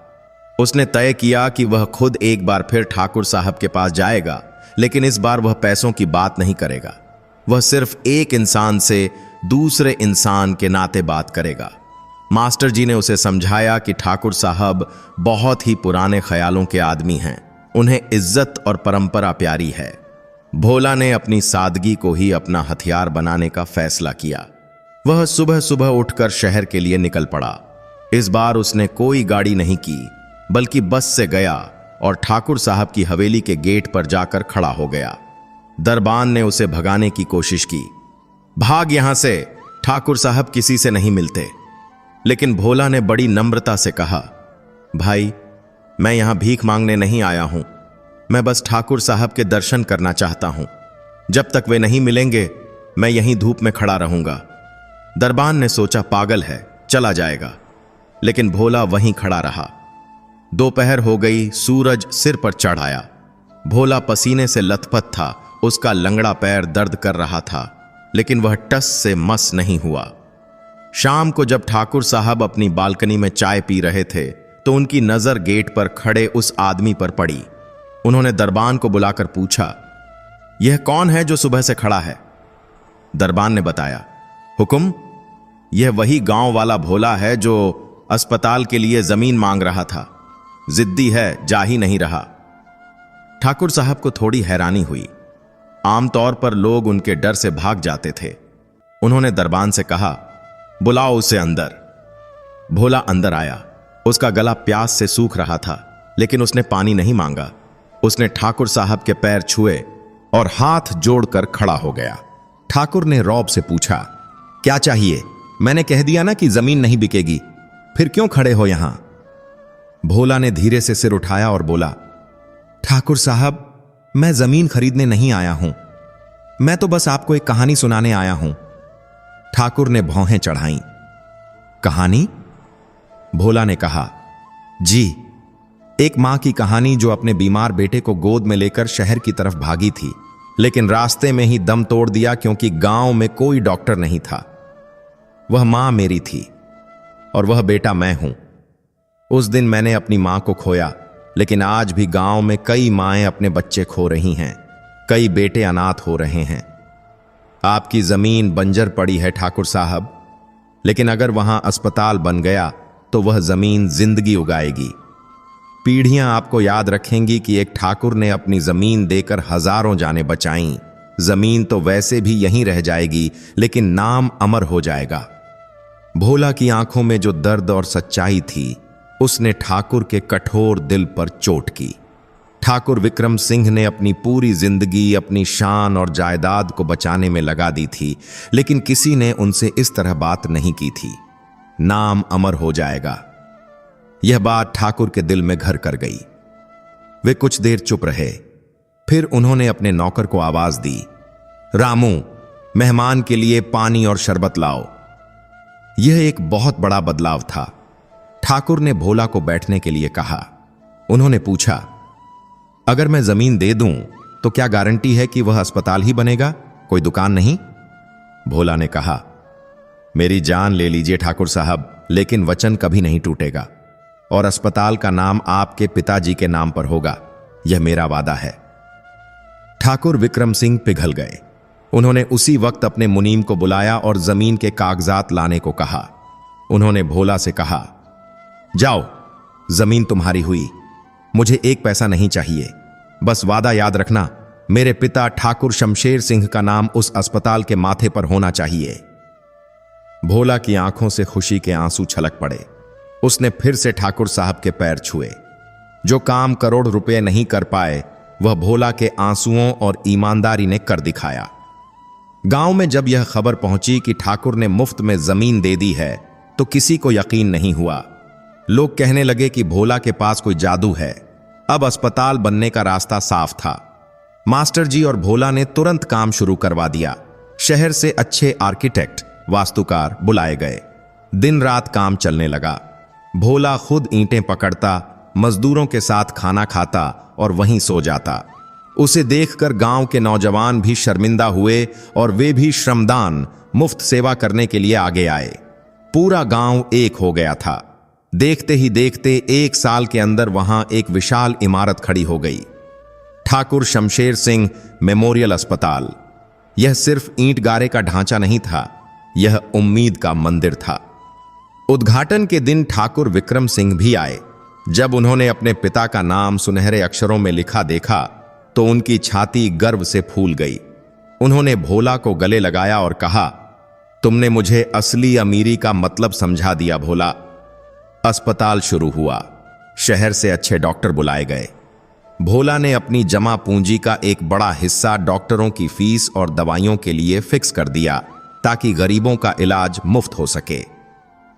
उसने तय किया कि वह खुद एक बार फिर ठाकुर साहब के पास जाएगा, लेकिन इस बार वह पैसों की बात नहीं करेगा। वह सिर्फ एक इंसान से दूसरे इंसान के नाते बात करेगा। मास्टर जी ने उसे समझाया कि ठाकुर साहब बहुत ही पुराने ख्यालों के आदमी हैं, उन्हें इज्जत और परंपरा प्यारी है। भोला ने अपनी सादगी को ही अपना हथियार बनाने का फैसला किया। वह सुबह सुबह उठकर शहर के लिए निकल पड़ा। इस बार उसने कोई गाड़ी नहीं की, बल्कि बस से गया और ठाकुर साहब की हवेली के गेट पर जाकर खड़ा हो गया। दरबान ने उसे भगाने की कोशिश की, भाग यहां से, ठाकुर साहब किसी से नहीं मिलते। लेकिन भोला ने बड़ी नम्रता से कहा, भाई, मैं यहां भीख मांगने नहीं आया हूं, मैं बस ठाकुर साहब के दर्शन करना चाहता हूं। जब तक वे नहीं मिलेंगे मैं यहीं धूप में खड़ा रहूंगा। दरबान ने सोचा पागल है, चला जाएगा, लेकिन भोला वहीं खड़ा रहा। दोपहर हो गई, सूरज सिर पर चढ़ आया। भोला पसीने से लथपथ था, उसका लंगड़ा पैर दर्द कर रहा था, लेकिन वह टस से मस नहीं हुआ। शाम को जब ठाकुर साहब अपनी बालकनी में चाय पी रहे थे तो उनकी नजर गेट पर खड़े उस आदमी पर पड़ी। उन्होंने दरबान को बुलाकर पूछा, यह कौन है जो सुबह से खड़ा है? दरबान ने बताया, हुक्म, यह वही गांव वाला भोला है जो अस्पताल के लिए जमीन मांग रहा था। जिद्दी है, जा ही नहीं रहा। ठाकुर साहब को थोड़ी हैरानी हुई। आमतौर पर लोग उनके डर से भाग जाते थे। उन्होंने दरबान से कहा, बुलाओ उसे अंदर। भोला अंदर आया। उसका गला प्यास से सूख रहा था, लेकिन उसने पानी नहीं मांगा। उसने ठाकुर साहब के पैर छुए और हाथ जोड़कर खड़ा हो गया। ठाकुर ने रौब से पूछा, क्या चाहिए? मैंने कह दिया ना कि जमीन नहीं बिकेगी, फिर क्यों खड़े हो यहां? भोला ने धीरे से सिर उठाया और बोला, ठाकुर साहब, मैं जमीन खरीदने नहीं आया हूं, मैं तो बस आपको एक कहानी सुनाने आया हूं। ठाकुर ने भौहें चढ़ाईं। कहानी? भोला ने कहा, जी, एक मां की कहानी जो अपने बीमार बेटे को गोद में लेकर शहर की तरफ भागी थी, लेकिन रास्ते में ही दम तोड़ दिया क्योंकि गांव में कोई डॉक्टर नहीं था। वह मां मेरी थी और वह बेटा मैं हूं। उस दिन मैंने अपनी मां को खोया, लेकिन आज भी गांव में कई माएं अपने बच्चे खो रही हैं, कई बेटे अनाथ हो रहे हैं। आपकी जमीन बंजर पड़ी है ठाकुर साहब, लेकिन अगर वहां अस्पताल बन गया तो वह जमीन जिंदगी उगाएगी। पीढ़ियां आपको याद रखेंगी कि एक ठाकुर ने अपनी जमीन देकर हजारों जानें बचाईं। जमीन तो वैसे भी यहीं रह जाएगी, लेकिन नाम अमर हो जाएगा। भोला की आंखों में जो दर्द और सच्चाई थी, उसने ठाकुर के कठोर दिल पर चोट की। ठाकुर विक्रम सिंह ने अपनी पूरी जिंदगी अपनी शान और जायदाद को बचाने में लगा दी थी, लेकिन किसी ने उनसे इस तरह बात नहीं की थी। नाम अमर हो जाएगा, यह बात ठाकुर के दिल में घर कर गई। वे कुछ देर चुप रहे, फिर उन्होंने अपने नौकर को आवाज दी, रामू, मेहमान के लिए पानी और शरबत लाओ। यह एक बहुत बड़ा बदलाव था। ठाकुर ने भोला को बैठने के लिए कहा। उन्होंने पूछा, अगर मैं जमीन दे दूं तो क्या गारंटी है कि वह अस्पताल ही बनेगा, कोई दुकान नहीं? भोला ने कहा, मेरी जान ले लीजिए ठाकुर साहब, लेकिन वचन कभी नहीं टूटेगा और अस्पताल का नाम आपके पिताजी के नाम पर होगा, यह मेरा वादा है। ठाकुर विक्रम सिंह पिघल गए। उन्होंने उसी वक्त अपने मुनीम को बुलाया और जमीन के कागजात लाने को कहा। उन्होंने भोला से कहा, जाओ, जमीन तुम्हारी हुई, मुझे एक पैसा नहीं चाहिए, बस वादा याद रखना, मेरे पिता ठाकुर शमशेर सिंह का नाम उस अस्पताल के माथे पर होना चाहिए। भोला की आंखों से खुशी के आंसू छलक पड़े। उसने फिर से ठाकुर साहब के पैर छुए। जो काम करोड़ रुपए नहीं कर पाए, वह भोला के आंसुओं और ईमानदारी ने कर दिखाया। गांव में जब यह खबर पहुंची कि ठाकुर ने मुफ्त में जमीन दे दी है, तो किसी को यकीन नहीं हुआ। लोग कहने लगे कि भोला के पास कोई जादू है। अब अस्पताल बनने का रास्ता साफ था। मास्टर जी और भोला ने तुरंत काम शुरू करवा दिया। शहर से अच्छे आर्किटेक्ट, वास्तुकार बुलाए गए। दिन रात काम चलने लगा। भोला खुद ईंटें पकड़ता, मजदूरों के साथ खाना खाता और वहीं सो जाता। उसे देखकर गांव के नौजवान भी शर्मिंदा हुए और वे भी श्रमदान, मुफ्त सेवा करने के लिए आगे आए। पूरा गांव एक हो गया था। देखते ही देखते 1 साल के अंदर वहां एक विशाल इमारत खड़ी हो गई, ठाकुर शमशेर सिंह मेमोरियल अस्पताल। यह सिर्फ ईंट गारे का ढांचा नहीं था, यह उम्मीद का मंदिर था। उद्घाटन के दिन ठाकुर विक्रम सिंह भी आए। जब उन्होंने अपने पिता का नाम सुनहरे अक्षरों में लिखा देखा तो उनकी छाती गर्व से फूल गई। उन्होंने भोला को गले लगाया और कहा, तुमने मुझे असली अमीरी का मतलब समझा दिया भोला। अस्पताल शुरू हुआ। शहर से अच्छे डॉक्टर बुलाए गए। भोला ने अपनी जमा पूंजी का एक बड़ा हिस्सा डॉक्टरों की फीस और दवाइयों के लिए फिक्स कर दिया ताकि गरीबों का इलाज मुफ्त हो सके।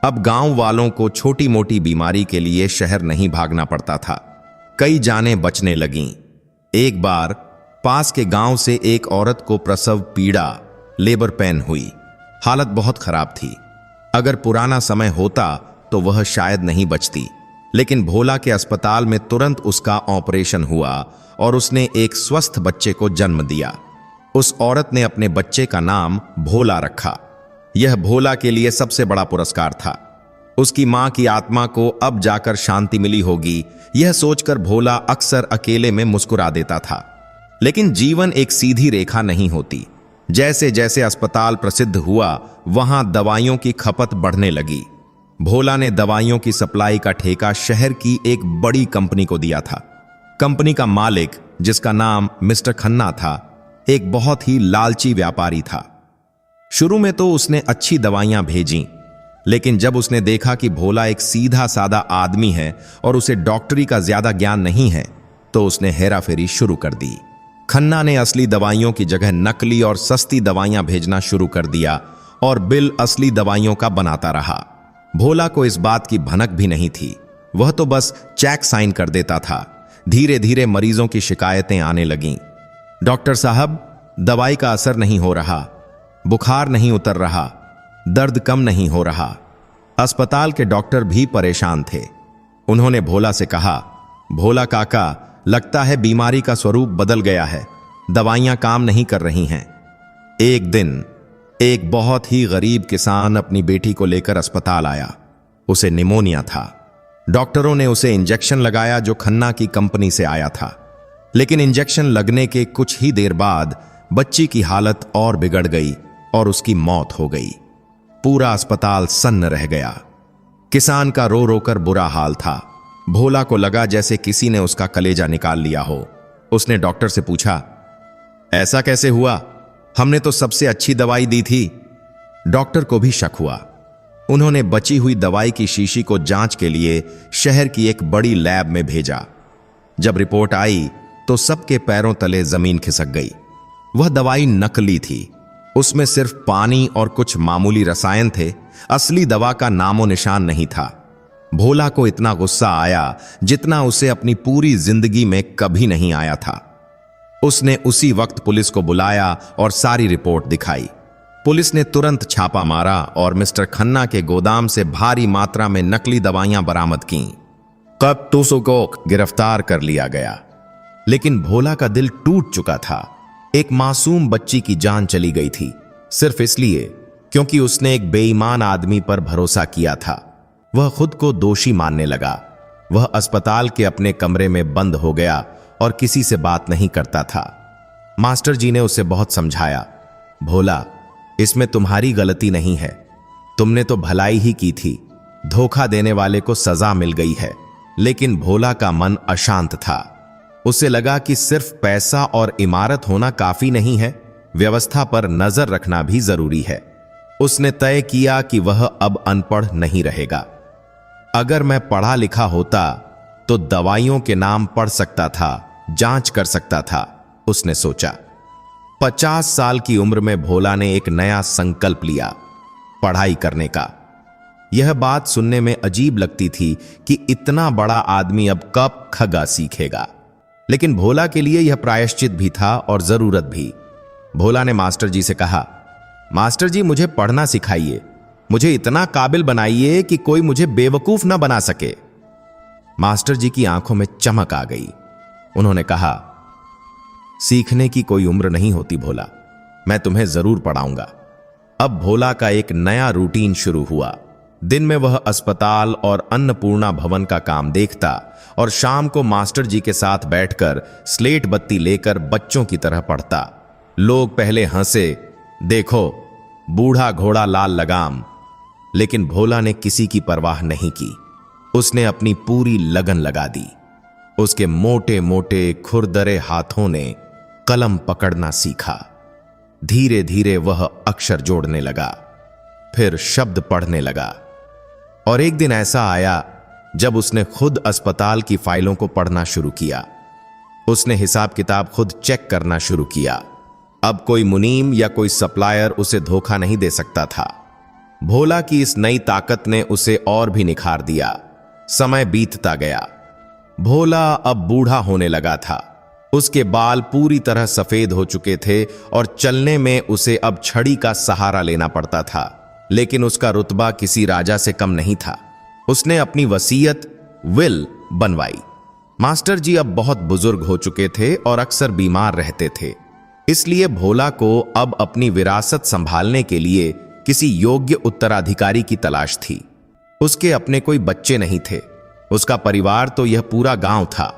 अब गांव वालों को छोटी मोटी बीमारी के लिए शहर नहीं भागना पड़ता था। कई जानें बचने लगीं। एक बार पास के गांव से एक औरत को प्रसव पीड़ा, लेबर पेन हुई। हालत बहुत खराब थी। अगर पुराना समय होता तो वह शायद नहीं बचती, लेकिन भोला के अस्पताल में तुरंत उसका ऑपरेशन हुआ और उसने एक स्वस्थ बच्चे को जन्म दिया। उस औरत ने अपने बच्चे का नाम भोला रखा। यह भोला के लिए सबसे बड़ा पुरस्कार था। उसकी मां की आत्मा को अब जाकर शांति मिली होगी, यह सोचकर भोला अक्सर अकेले में मुस्कुरा देता था। लेकिन जीवन एक सीधी रेखा नहीं होती। जैसे जैसे अस्पताल प्रसिद्ध हुआ, वहां दवाइयों की खपत बढ़ने लगी। भोला ने दवाइयों की सप्लाई का ठेका शहर की एक बड़ी कंपनी को दिया था। कंपनी का मालिक, जिसका नाम मिस्टर खन्ना था, एक बहुत ही लालची व्यापारी था। शुरू में तो उसने अच्छी दवाइयां भेजीं, लेकिन जब उसने देखा कि भोला एक सीधा सादा आदमी है और उसे डॉक्टरी का ज्यादा ज्ञान नहीं है, तो उसने हेराफेरी शुरू कर दी। खन्ना ने असली दवाइयों की जगह नकली और सस्ती दवाइयां भेजना शुरू कर दिया और बिल असली दवाइयों का बनाता रहा। भोला को इस बात की भनक भी नहीं थी। वह तो बस चेक साइन कर देता था। धीरे धीरे मरीजों की शिकायतें आने लगीं। डॉक्टर साहब, दवाई का असर नहीं हो रहा, बुखार नहीं उतर रहा, दर्द कम नहीं हो रहा। अस्पताल के डॉक्टर भी परेशान थे। उन्होंने भोला से कहा, भोला काका, लगता है बीमारी का स्वरूप बदल गया है, दवाइयां काम नहीं कर रही हैं। एक दिन एक बहुत ही गरीब किसान अपनी बेटी को लेकर अस्पताल आया। उसे निमोनिया था। डॉक्टरों ने उसे इंजेक्शन लगाया जो खन्ना की कंपनी से आया था, लेकिन इंजेक्शन लगने के कुछ ही देर बाद बच्ची की हालत और बिगड़ गई और उसकी मौत हो गई। पूरा अस्पताल सन्न रह गया। किसान का रो रोकर बुरा हाल था। भोला को लगा जैसे किसी ने उसका कलेजा निकाल लिया हो। उसने डॉक्टर से पूछा, ऐसा कैसे हुआ? हमने तो सबसे अच्छी दवाई दी थी। डॉक्टर को भी शक हुआ। उन्होंने बची हुई दवाई की शीशी को जांच के लिए शहर की एक बड़ी लैब में भेजा। जब रिपोर्ट आई तो सबके पैरों तले जमीन खिसक गई। वह दवाई नकली थी। उसमें सिर्फ पानी और कुछ मामूली रसायन थे। असली दवा का नामो निशान नहीं था। भोला को इतना गुस्सा आया जितना उसे अपनी पूरी जिंदगी में कभी नहीं आया था। उसने उसी वक्त पुलिस को बुलाया और सारी रिपोर्ट दिखाई। पुलिस ने तुरंत छापा मारा और मिस्टर खन्ना के गोदाम से भारी मात्रा में नकली दवाइयां बरामद कीं। कब टूसो को गिरफ्तार कर लिया गया। लेकिन भोला का दिल टूट चुका था। एक मासूम बच्ची की जान चली गई थी, सिर्फ इसलिए क्योंकि उसने एक बेईमान आदमी पर भरोसा किया था। वह खुद को दोषी मानने लगा। वह अस्पताल के अपने कमरे में बंद हो गया और किसी से बात नहीं करता था। मास्टर जी ने उसे बहुत समझाया, भोला, इसमें तुम्हारी गलती नहीं है, तुमने तो भलाई ही की थी। धोखा देने वाले को सजा मिल गई है। लेकिन भोला का मन अशांत था। उसे लगा कि सिर्फ पैसा और इमारत होना काफी नहीं है, व्यवस्था पर नजर रखना भी जरूरी है। उसने तय किया कि वह अब अनपढ़ नहीं रहेगा। अगर मैं पढ़ा लिखा होता तो दवाइयों के नाम पढ़ सकता था, जांच कर सकता था, उसने सोचा। 50 साल की उम्र में भोला ने एक नया संकल्प लिया, पढ़ाई करने का। यह बात सुनने में अजीब लगती थी कि इतना बड़ा आदमी अब कब खगा सीखेगा, लेकिन भोला के लिए यह प्रायश्चित भी था और जरूरत भी। भोला ने मास्टर जी से कहा, मास्टर जी, मुझे पढ़ना सिखाइए, मुझे इतना काबिल बनाइए कि कोई मुझे बेवकूफ ना बना सके। मास्टर जी की आंखों में चमक आ गई। उन्होंने कहा, सीखने की कोई उम्र नहीं होती भोला, मैं तुम्हें जरूर पढ़ाऊंगा। अब भोला का एक नया रूटीन शुरू हुआ। दिन में वह अस्पताल और अन्नपूर्णा भवन का काम देखता और शाम को मास्टर जी के साथ बैठकर स्लेट बत्ती लेकर बच्चों की तरह पढ़ता। लोग पहले हंसे, देखो बूढ़ा घोड़ा लाल लगाम, लेकिन भोला ने किसी की परवाह नहीं की। उसने अपनी पूरी लगन लगा दी। उसके मोटे मोटे खुरदरे हाथों ने कलम पकड़ना सीखा। धीरे धीरे वह अक्षर जोड़ने लगा, फिर शब्द पढ़ने लगा। और एक दिन ऐसा आया जब उसने खुद अस्पताल की फाइलों को पढ़ना शुरू किया। उसने हिसाब किताब खुद चेक करना शुरू किया। अब कोई मुनीम या कोई सप्लायर उसे धोखा नहीं दे सकता था। भोला की इस नई ताकत ने उसे और भी निखार दिया। समय बीतता गया। भोला अब बूढ़ा होने लगा था। उसके बाल पूरी तरह सफेद हो चुके थे और चलने में उसे अब छड़ी का सहारा लेना पड़ता था। लेकिन उसका रुतबा किसी राजा से कम नहीं था। उसने अपनी वसीयत विल बनवाई। मास्टर जी अब बहुत बुजुर्ग हो चुके थे और अक्सर बीमार रहते थे, इसलिए भोला को अब अपनी विरासत संभालने के लिए किसी योग्य उत्तराधिकारी की तलाश थी। उसके अपने कोई बच्चे नहीं थे, उसका परिवार तो यह पूरा गांव था,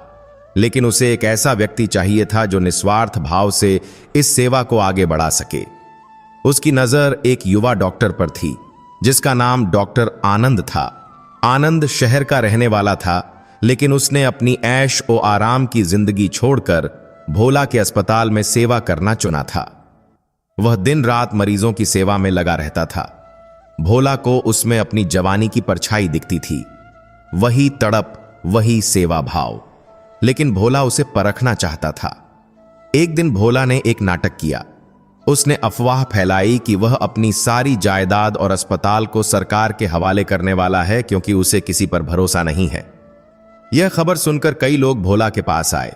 लेकिन उसे एक ऐसा व्यक्ति चाहिए था जो निस्वार्थ भाव से इस सेवा को आगे बढ़ा सके। उसकी नजर एक युवा डॉक्टर पर थी जिसका नाम डॉक्टर आनंद था। आनंद शहर का रहने वाला था, लेकिन उसने अपनी ऐश ओ आराम की जिंदगी छोड़कर भोला के अस्पताल में सेवा करना चुना था। वह दिन रात मरीजों की सेवा में लगा रहता था। भोला को उसमें अपनी जवानी की परछाई दिखती थी, वही तड़प, वही सेवा भाव। लेकिन भोला उसे परखना चाहता था। एक दिन भोला ने एक नाटक किया। उसने अफवाह फैलाई कि वह अपनी सारी जायदाद और अस्पताल को सरकार के हवाले करने वाला है, क्योंकि उसे किसी पर भरोसा नहीं है। यह खबर सुनकर कई लोग भोला के पास आए।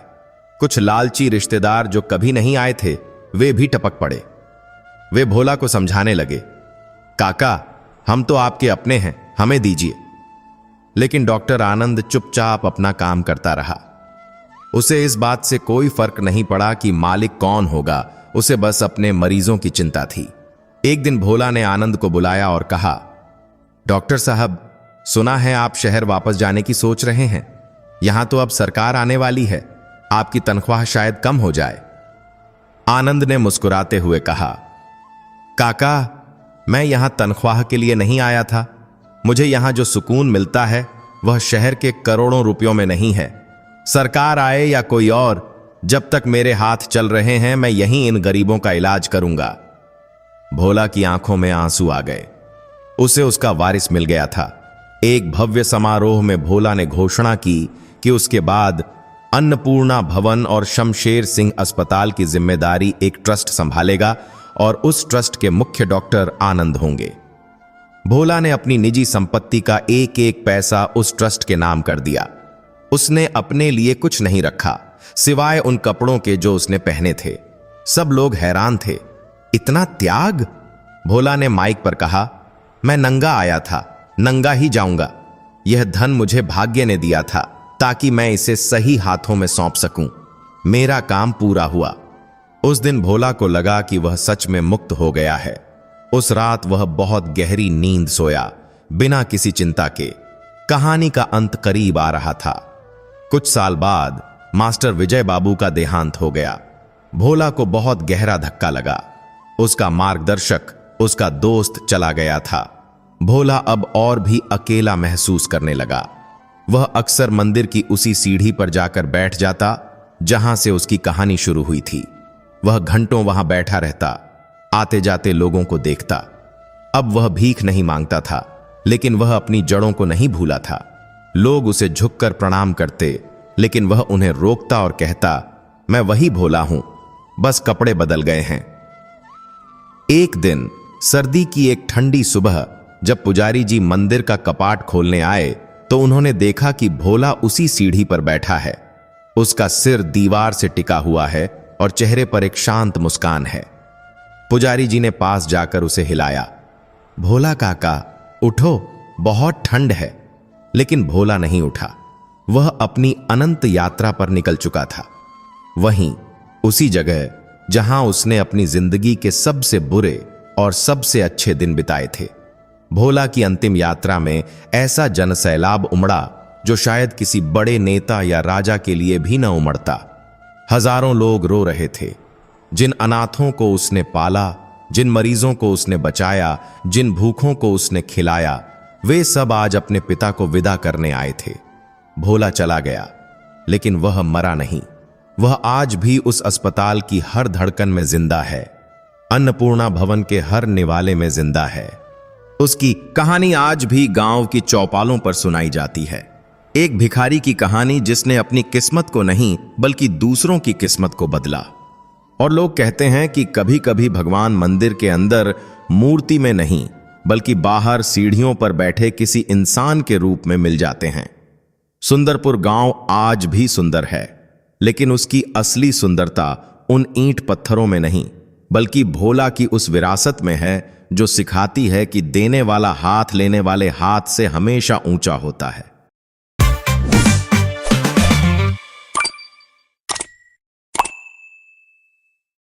कुछ लालची रिश्तेदार जो कभी नहीं आए थे, वे भी टपक पड़े। वे भोला को समझाने लगे, काका, हम तो आपके अपने हैं, हमें दीजिए। लेकिन डॉक्टर आनंद चुपचाप अपना काम करता रहा। उसे इस बात से कोई फर्क नहीं पड़ा कि मालिक कौन होगा, उसे बस अपने मरीजों की चिंता थी। एक दिन भोला ने आनंद को बुलाया और कहा, डॉक्टर साहब, सुना है आप शहर वापस जाने की सोच रहे हैं। यहां तो अब सरकार आने वाली है, आपकी तनख्वाह शायद कम हो जाए। आनंद ने मुस्कुराते हुए कहा, काका, मैं यहां तनख्वाह के लिए नहीं आया था। मुझे यहां जो सुकून मिलता है वह शहर के करोड़ों रुपयों में नहीं है। सरकार आए या कोई और, जब तक मेरे हाथ चल रहे हैं मैं यहीं इन गरीबों का इलाज करूंगा। भोला की आंखों में आंसू आ गए। उसे उसका वारिस मिल गया था। एक भव्य समारोह में भोला ने घोषणा की कि उसके बाद अन्नपूर्णा भवन और शमशेर सिंह अस्पताल की जिम्मेदारी एक ट्रस्ट संभालेगा और उस ट्रस्ट के मुख्य डॉक्टर आनंद होंगे। भोला ने अपनी निजी संपत्ति का एक एक पैसा उस ट्रस्ट के नाम कर दिया। उसने अपने लिए कुछ नहीं रखा सिवाय उन कपड़ों के जो उसने पहने थे। सब लोग हैरान थे, इतना त्याग। भोला ने माइक पर कहा, मैं नंगा आया था, नंगा ही जाऊंगा। यह धन मुझे भाग्य ने दिया था ताकि मैं इसे सही हाथों में सौंप सकूं। मेरा काम पूरा हुआ। उस दिन भोला को लगा कि वह सच में मुक्त हो गया है। उस रात वह बहुत गहरी नींद सोया, बिना किसी चिंता के। कहानी का अंत करीब आ रहा था। कुछ साल बाद मास्टर विजय बाबू का देहांत हो गया। भोला को बहुत गहरा धक्का लगा। उसका मार्गदर्शक, उसका दोस्त चला गया था। भोला अब और भी अकेला महसूस करने लगा। वह अक्सर मंदिर की उसी सीढ़ी पर जाकर बैठ जाता जहां से उसकी कहानी शुरू हुई थी। वह घंटों वहां बैठा रहता, आते जाते लोगों को देखता। अब वह भीख नहीं मांगता था, लेकिन वह अपनी जड़ों को नहीं भूला था। लोग उसे झुककर प्रणाम करते, लेकिन वह उन्हें रोकता और कहता, मैं वही भोला हूं, बस कपड़े बदल गए हैं। एक दिन सर्दी की एक ठंडी सुबह जब पुजारी जी मंदिर का कपाट खोलने आए तो उन्होंने देखा कि भोला उसी सीढ़ी पर बैठा है। उसका सिर दीवार से टिका हुआ है और चेहरे पर एक शांत मुस्कान है। पुजारी जी ने पास जाकर उसे हिलाया, भोला काका उठो, बहुत ठंड है। लेकिन भोला नहीं उठा। वह अपनी अनंत यात्रा पर निकल चुका था। वहीं उसी जगह जहां उसने अपनी जिंदगी के सबसे बुरे और सबसे अच्छे दिन बिताए थे। भोला की अंतिम यात्रा में ऐसा जनसैलाब उमड़ा जो शायद किसी बड़े नेता या राजा के लिए भी न उमड़ता। हजारों लोग रो रहे थे। जिन अनाथों को उसने पाला, जिन मरीजों को उसने बचाया, जिन भूखों को उसने खिलाया, वे सब आज अपने पिता को विदा करने आए थे। भोला चला गया, लेकिन वह मरा नहीं। वह आज भी उस अस्पताल की हर धड़कन में जिंदा है, अन्नपूर्णा भवन के हर निवाले में जिंदा है। उसकी कहानी आज भी गांव की चौपालों पर सुनाई जाती है। एक भिखारी की कहानी जिसने अपनी किस्मत को नहीं बल्कि दूसरों की किस्मत को बदला। और लोग कहते हैं कि कभी कभी भगवान मंदिर के अंदर मूर्ति में नहीं बल्कि बाहर सीढ़ियों पर बैठे किसी इंसान के रूप में मिल जाते हैं। सुंदरपुर गांव आज भी सुंदर है, लेकिन उसकी असली सुंदरता उन ईंट पत्थरों में नहीं बल्कि भोला की उस विरासत में है जो सिखाती है कि देने वाला हाथ लेने वाले हाथ से हमेशा ऊंचा होता है।